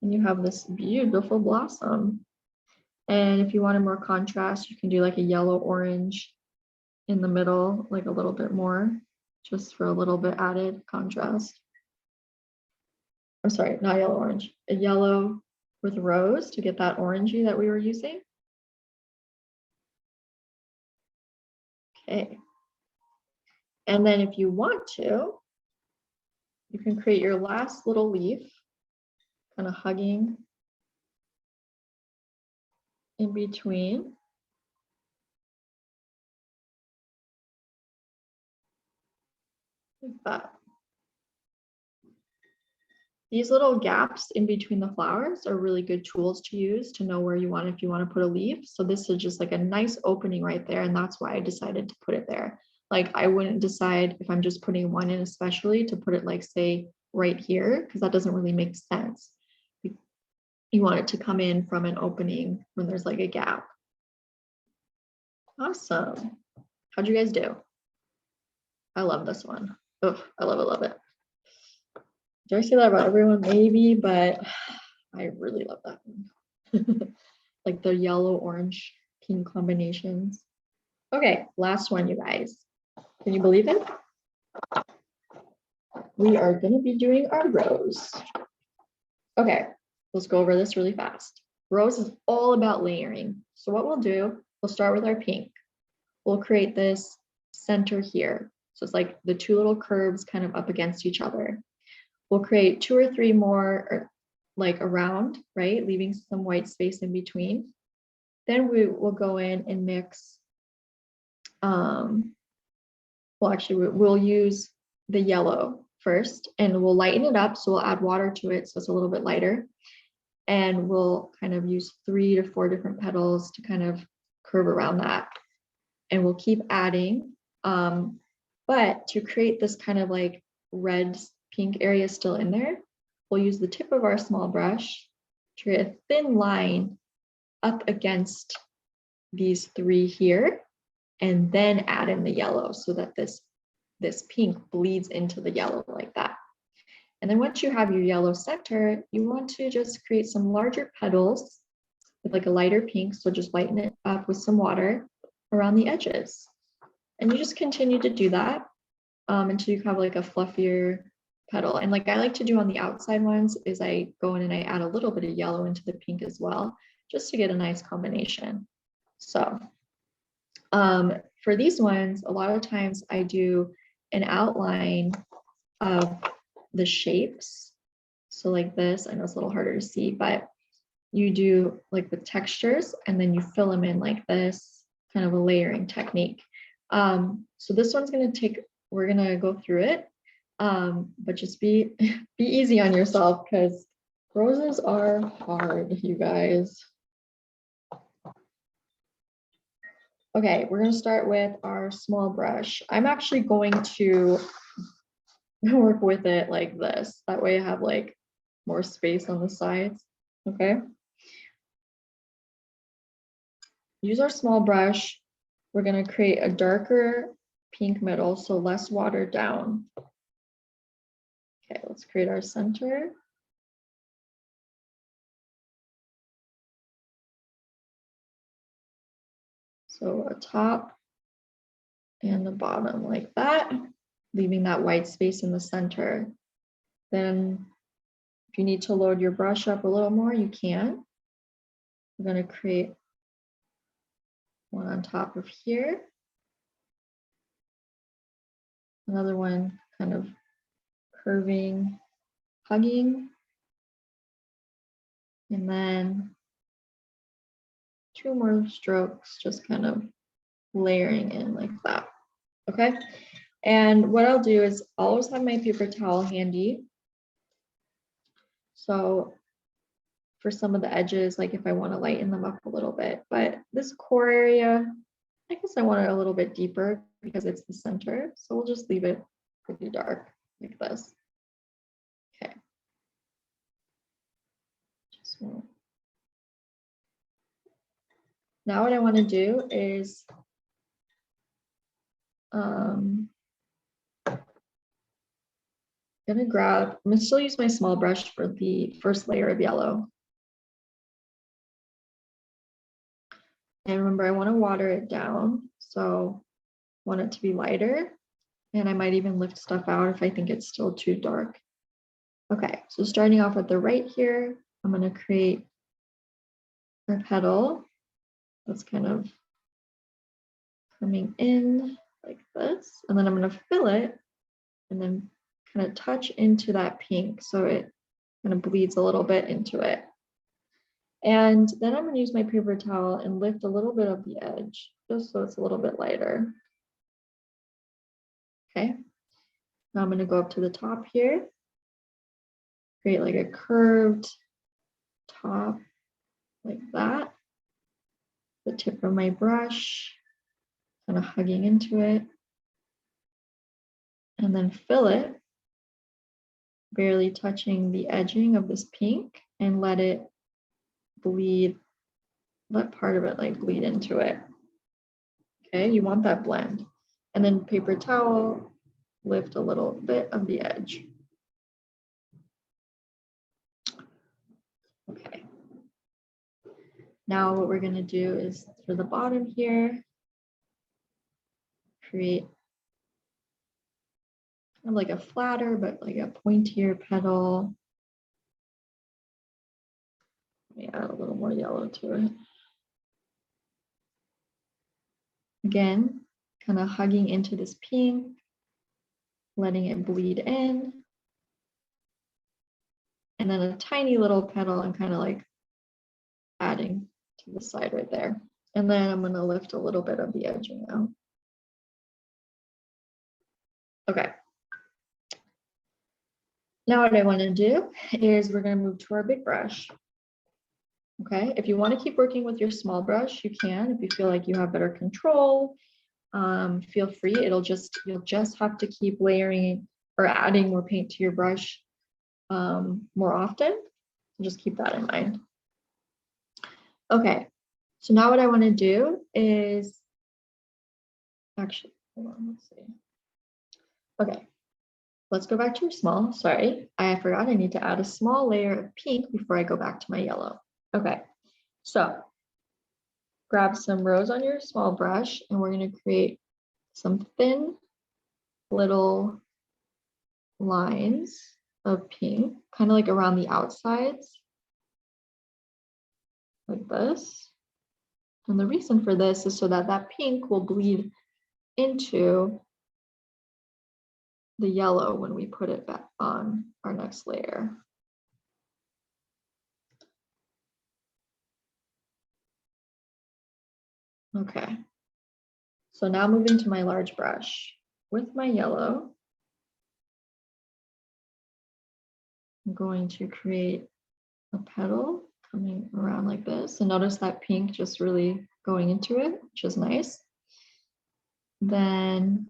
And you have this beautiful blossom. And if you wanted more contrast, you can do like a yellow orange in the middle, like a little bit more, just for a little bit added contrast. I'm sorry, not yellow orange, a yellow with rose to get that orangey that we were using. Okay. And then if you want to, you can create your last little leaf, kind of hugging in between. Like that. These little gaps in between the flowers are really good tools to use to know where you want, if you want to put a leaf. So this is just like a nice opening right there. And that's why I decided to put it there. Like I wouldn't decide if I'm just putting one in especially to put it like say right here, because that doesn't really make sense. You want it to come in from an opening when there's like a gap. Awesome. How'd you guys do? I love this one. Oh, I love it. Do I say that about everyone? Maybe, but I really love that one. Like the yellow, orange, pink combinations. Okay, last one, you guys. Can you believe it? We are going to be doing our rose. Okay, let's go over this really fast. Rose is all about layering. So what we'll do, we'll start with our pink. We'll create this center here. So it's like the two little curves kind of up against each other. We'll create 2 or 3 more like around, right? Leaving some white space in between. Then we will go in and mix. Well, actually, we'll use the yellow first and we'll lighten it up. So we'll add water to it so it's a little bit lighter. And we'll kind of use 3 to 4 different petals to kind of curve around that. And we'll keep adding. But to create this kind of like red pink area still in there, we'll use the tip of our small brush to create a thin line up against these 3 here, and then add in the yellow so that this pink bleeds into the yellow like that. And then once you have your yellow center, you want to just create some larger petals with like a lighter pink. So just lighten it up with some water around the edges. And you just continue to do that until you have like a fluffier petal. And like I like to do on the outside ones is I go in and I add a little bit of yellow into the pink as well, just to get a nice combination. So for these ones, a lot of times I do an outline of the shapes. So like this, I know it's a little harder to see, but you do like the textures and then you fill them in like this, kind of a layering technique. So this one's gonna take, we're gonna go through it, but just be easy on yourself because roses are hard, you guys. Okay, we're gonna start with our small brush. I'm actually going to work with it like this. That way I have like more space on the sides, okay? Use our small brush. We're gonna create a darker pink middle, so less watered down. Okay, let's create our center. So a top and the bottom like that, leaving that white space in the center. Then if you need to load your brush up a little more, you can. We're going to create one on top of here. Another one kind of curving, hugging. And then 2 more strokes, just kind of layering in like that. Okay. And what I'll do is I'll always have my paper towel handy. So for some of the edges, like if I want to lighten them up a little bit, but this core area, I guess I want it a little bit deeper because it's the center. So we'll just leave it pretty dark like this. Okay. Now what I want to do is gonna grab, I'm gonna still use my small brush for the first layer of yellow. And remember, I want to water it down. So I want it to be lighter. And I might even lift stuff out if I think it's still too dark. Okay, so starting off at the right here, I'm going to create a petal that's kind of coming in like this. And then I'm going to fill it and then kind of touch into that pink so it kind of bleeds a little bit into it. And then I'm going to use my paper towel and lift a little bit of the edge just so it's a little bit lighter. Okay, now I'm going to go up to the top here, create like a curved top like that. The tip of my brush, kind of hugging into it. And then fill it, barely touching the edging of this pink, and let it bleed, let part of it like bleed into it. Okay, you want that blend. And then paper towel, lift a little bit of the edge. Okay. Now what we're going to do is for the bottom here, create kind of like a flatter, but like a pointier petal. Let me add a little more yellow to it. Again, kind of hugging into this pink, letting it bleed in. And then a tiny little petal and kind of like adding to the side right there. And then I'm going to lift a little bit of the edging out. Okay. Now what I want to do is we're going to move to our big brush. Okay, if you want to keep working with your small brush, you can. If you feel like you have better control, feel free. You'll just have to keep layering or adding more paint to your brush more often. So just keep that in mind. Okay, so now what I want to do is actually, hold on, let's see. Okay, let's go back to your small. Sorry, I forgot I need to add a small layer of pink before I go back to my yellow. Okay, so grab some rose on your small brush and we're going to create some thin little lines of pink, kind of like around the outsides, like this. And the reason for this is so that that pink will bleed into the yellow when we put it back on our next layer. Okay, so now moving to my large brush with my yellow, I'm going to create a petal coming around like this, and notice that pink just really going into it, which is nice. Then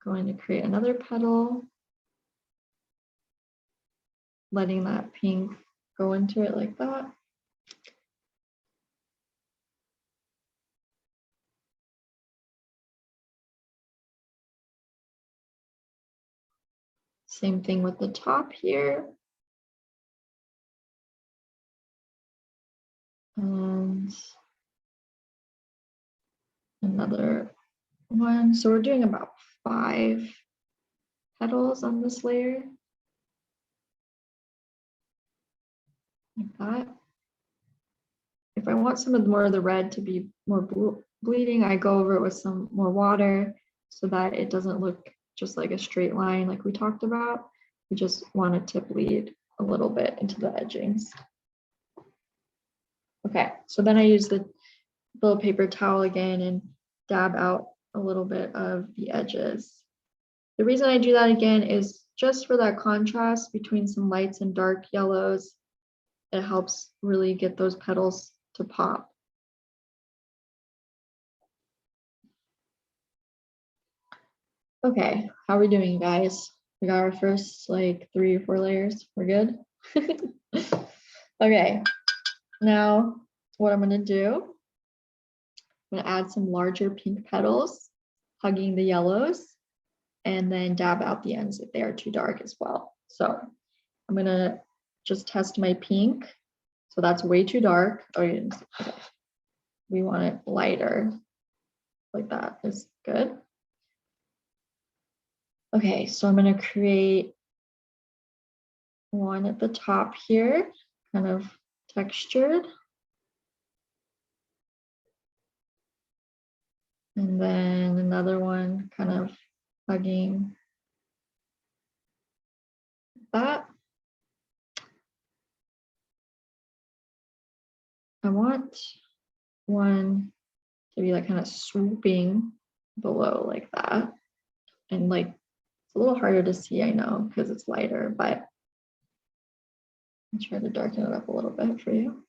going to create another petal, letting that pink go into it like that. Same thing with the top here. And another one. So we're doing about 5 petals on this layer. Like that. If I want some of more of the red to be more bleeding, I go over it with some more water so that it doesn't look just like a straight line like we talked about. We just want it to bleed a little bit into the edgings. Okay, so then I use the little paper towel again and dab out a little bit of the edges. The reason I do that again is just for that contrast between some lights and dark yellows. It helps really get those petals to pop. Okay, how are we doing, guys? We got our first like 3 or 4 layers. We're good? Okay, now what I'm gonna do, I'm gonna add some larger pink petals, hugging the yellows. and then dab out the ends if they are too dark as well. So I'm gonna just test my pink. So that's way too dark. Oh, you didn't see. Okay. We want it lighter, like that is good. Okay, so I'm gonna create one at the top here, kind of textured. And then another one kind of hugging that. I want one to be like kind of swooping below like that. And like, it's a little harder to see, I know, because it's lighter, but I'll try to darken it up a little bit for you.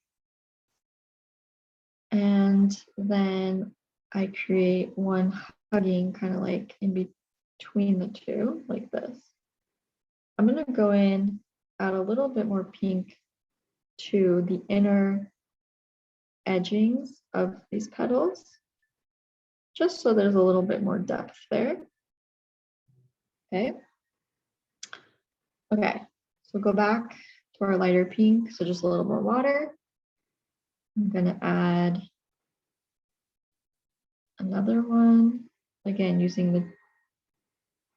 And then I create one hugging kind of like in between the two, like this. I'm gonna go in, add a little bit more pink to the inner edgings of these petals, just so there's a little bit more depth there. Okay. Okay, so go back to our lighter pink, so just a little more water. I'm gonna add another one, again, using the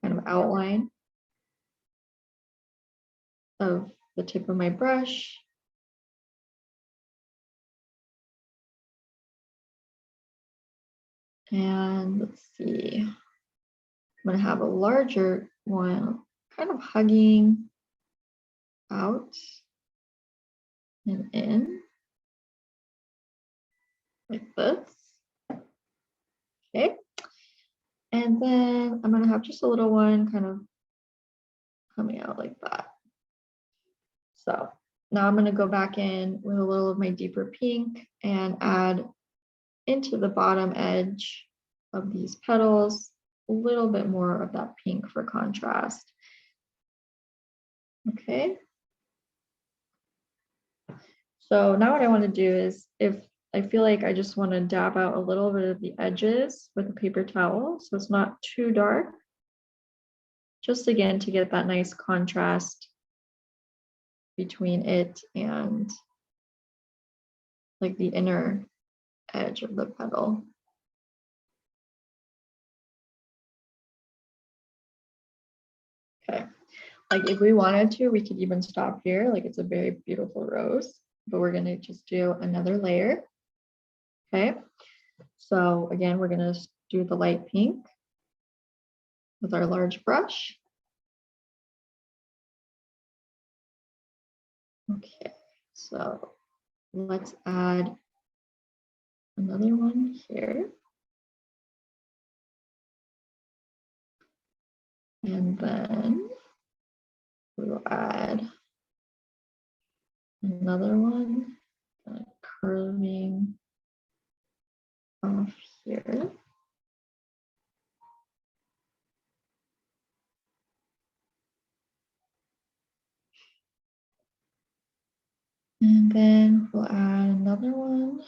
kind of outline of the tip of my brush. And let's see, I'm gonna have a larger one, kind of hugging out and in, like this. Okay. And then I'm gonna have just a little one kind of coming out like that. So now I'm gonna go back in with a little of my deeper pink and add into the bottom edge of these petals a little bit more of that pink for contrast. Okay. So now what I want to do is, if I feel like I just want to dab out a little bit of the edges with a paper towel, so it's not too dark, just again to get that nice contrast between it and like the inner edge of the petal. Okay, like if we wanted to, we could even stop here, like it's a very beautiful rose, but we're gonna just do another layer. Okay, so again, we're gonna do the light pink with our large brush. Okay, so let's add another one here. And then we'll add another one, curving off here. And then we'll add another one.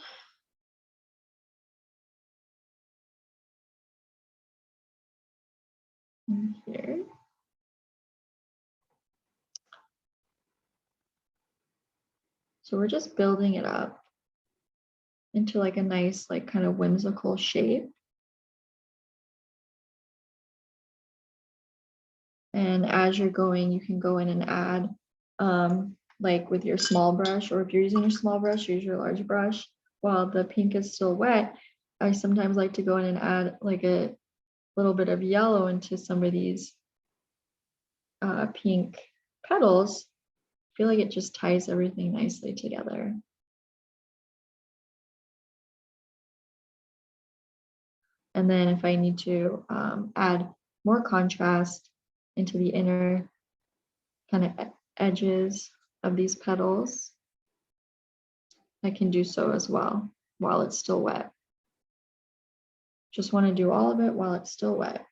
In here. So we're just building it up into like a nice, like kind of whimsical shape. And as you're going, you can go in and add, like with your small brush, or if you're using your small brush, use your large brush. While the pink is still wet, I sometimes like to go in and add like a little bit of yellow into some of these pink petals. I feel like it just ties everything nicely together. And then if I need to add more contrast into the inner kind of edges of these petals, I can do so as well while it's still wet. Just want to do all of it while it's still wet.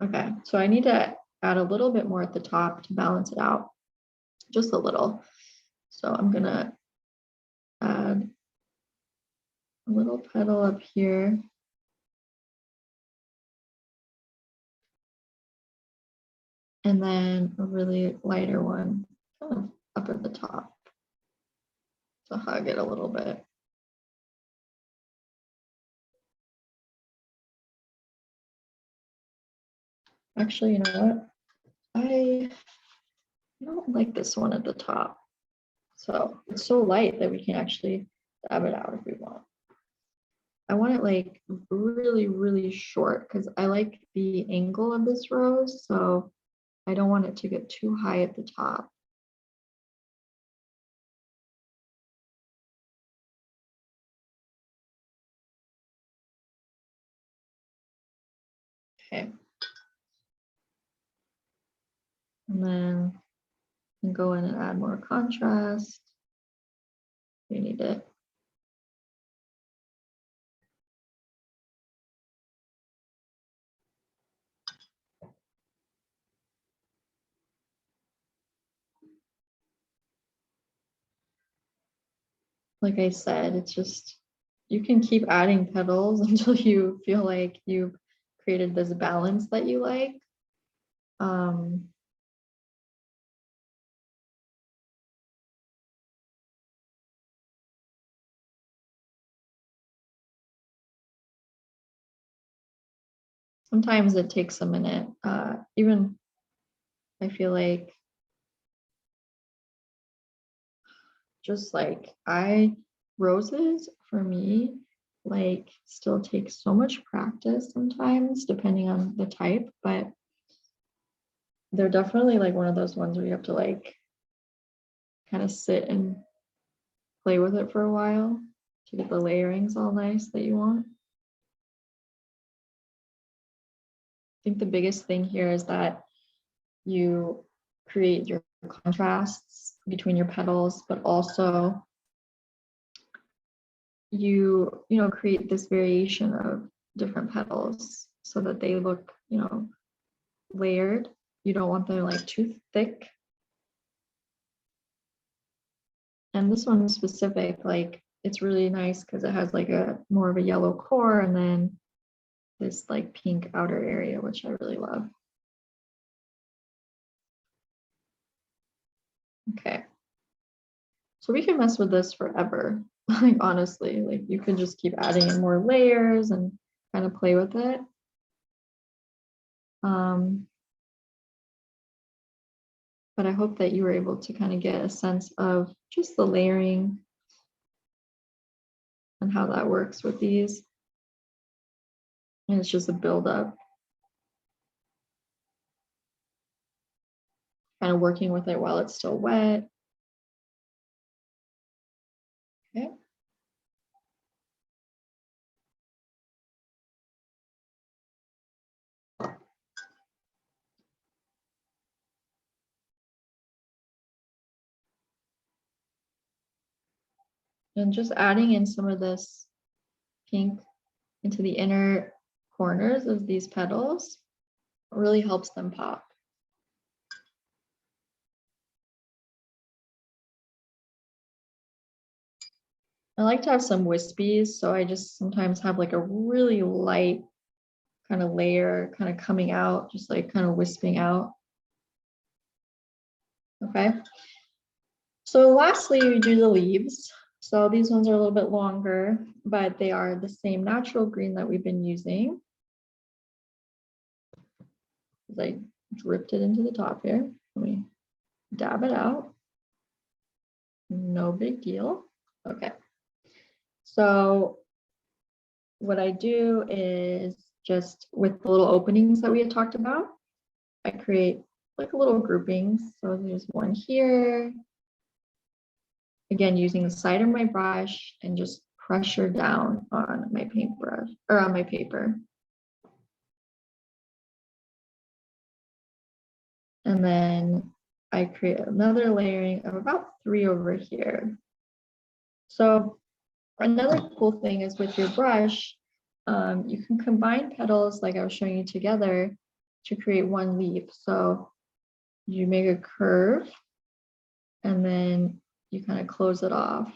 Okay, so I need to add a little bit more at the top to balance it out, just a little. So I'm gonna add a little petal up here. And then a really lighter one kind of up at the top to hug it a little bit. Actually, you know what? I don't like this one at the top. So it's so light that we can actually dab it out if we want. I want it like really, really short because I like the angle of this rose. So I don't want it to get too high at the top. Okay. And then I can go in and add more contrast. We need it. Like I said, it's just, you can keep adding petals until you feel like you've created this balance that you like. Sometimes it takes a minute. Even I feel like just like roses for me, like still takes so much practice sometimes, depending on the type, but they're definitely like one of those ones where you have to like kind of sit and play with it for a while to get the layerings all nice that you want. I think the biggest thing here is that you create your contrasts between your petals, but also you know, create this variation of different petals so that they look, you know, layered. You don't want them like too thick. And this one specific, like it's really nice because it has like a more of a yellow core and then this like pink outer area, which I really love. Okay. So we can mess with this forever. Like honestly, like you can just keep adding in more layers and kind of play with it. But I hope that you were able to kind of get a sense of just the layering and how that works with these. And it's just a buildup. Kind of working with it while it's still wet. Okay. And just adding in some of this pink into the inner corners of these petals really helps them pop. I like to have some wispies, so I just sometimes have like a really light kind of layer kind of coming out, just like kind of wisping out. Okay. So lastly, we do the leaves. So these ones are a little bit longer, but they are the same natural green that we've been using. I dripped it into the top here. Let me dab it out. No big deal. Okay. So what I do is just with the little openings that we had talked about, I create like little groupings. So there's one here. Again, using the side of my brush and just pressure down on my paintbrush or on my paper. And then I create another layering of about 3 over here. So another cool thing is with your brush, you can combine petals like I was showing you together to create one leaf. So you make a curve and then you kind of close it off,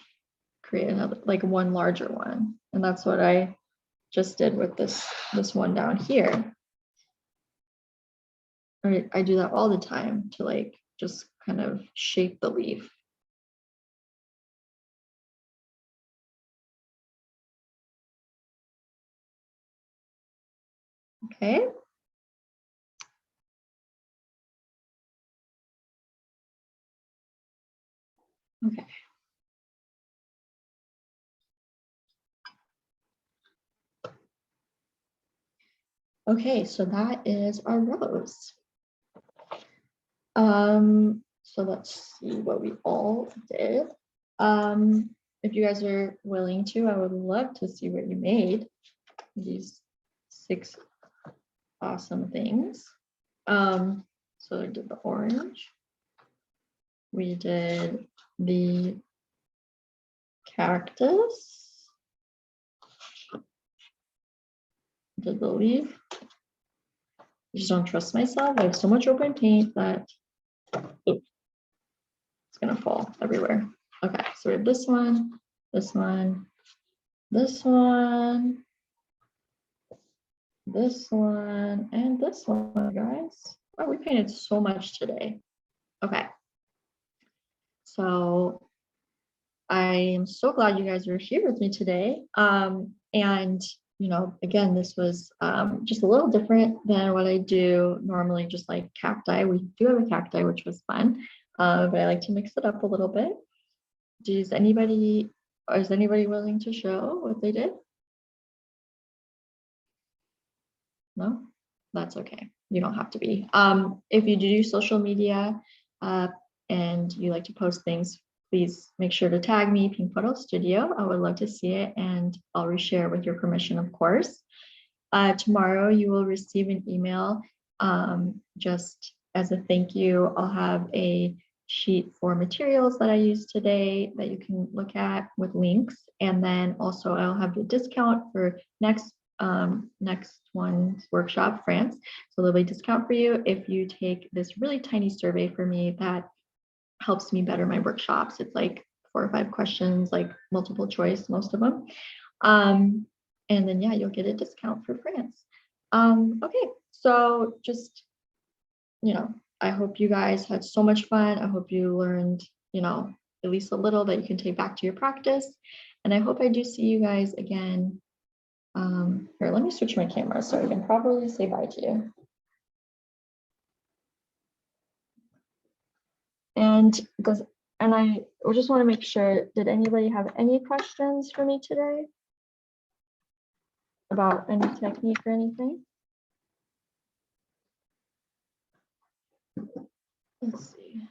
create another, like one larger one. And that's what I just did with this one down here. I do that all the time to like just kind of shape the leaf. Okay. Okay. Okay, so that is our rose. So let's see what we all did. If you guys are willing to, I would love to see what you made. These 6 awesome things. So I did the orange. We did the cactus. Did the leaf. I just don't trust myself. I have so much open paint that it's gonna fall everywhere. Okay, so we have this one, this one, this one, this one, and this one, guys. Oh, we painted so much today. Okay. So I am so glad you guys are here with me today. And you know, again, this was just a little different than what I do normally, just like cacti. We do have a cacti, which was fun, but I like to mix it up a little bit. Is anybody willing to show what they did? No, that's okay. You don't have to be. If you do social media and you like to post things, please make sure to tag me, Pink Puddle Studio. I would love to see it, and I'll reshare with your permission, of course. Tomorrow you will receive an email just as a thank you. I'll have a sheet for materials that I used today that you can look at with links. And then also I'll have the discount for next one's workshop, France. So there'll be a discount for you if you take this really tiny survey for me that helps me better my workshops. It's like 4 or 5 questions, like multiple choice, most of them. And then, yeah, you'll get a discount for France. Okay, so just, you know, I hope you guys had so much fun. I hope you learned, you know, at least a little that you can take back to your practice. And I hope I do see you guys again. Here, let me switch my camera so I can properly say bye to you. And I just want to make sure, did anybody have any questions for me today about any technique or anything? Let's see.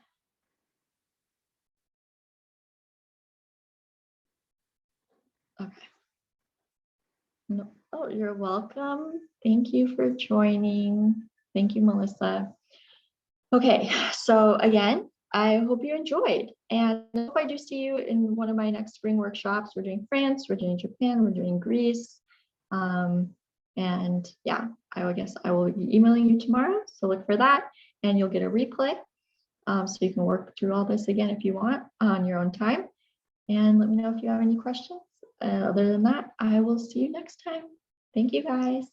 Okay. No. Oh, you're welcome. Thank you for joining. Thank you, Melissa. Okay, so again, I hope you enjoyed, and I hope I do see you in one of my next spring workshops. We're doing France, we're doing Japan, we're doing Greece. And yeah, I guess I will be emailing you tomorrow, so look for that, and you'll get a replay. So you can work through all this again if you want on your own time. And let me know if you have any questions. Other than that, I will see you next time. Thank you, guys.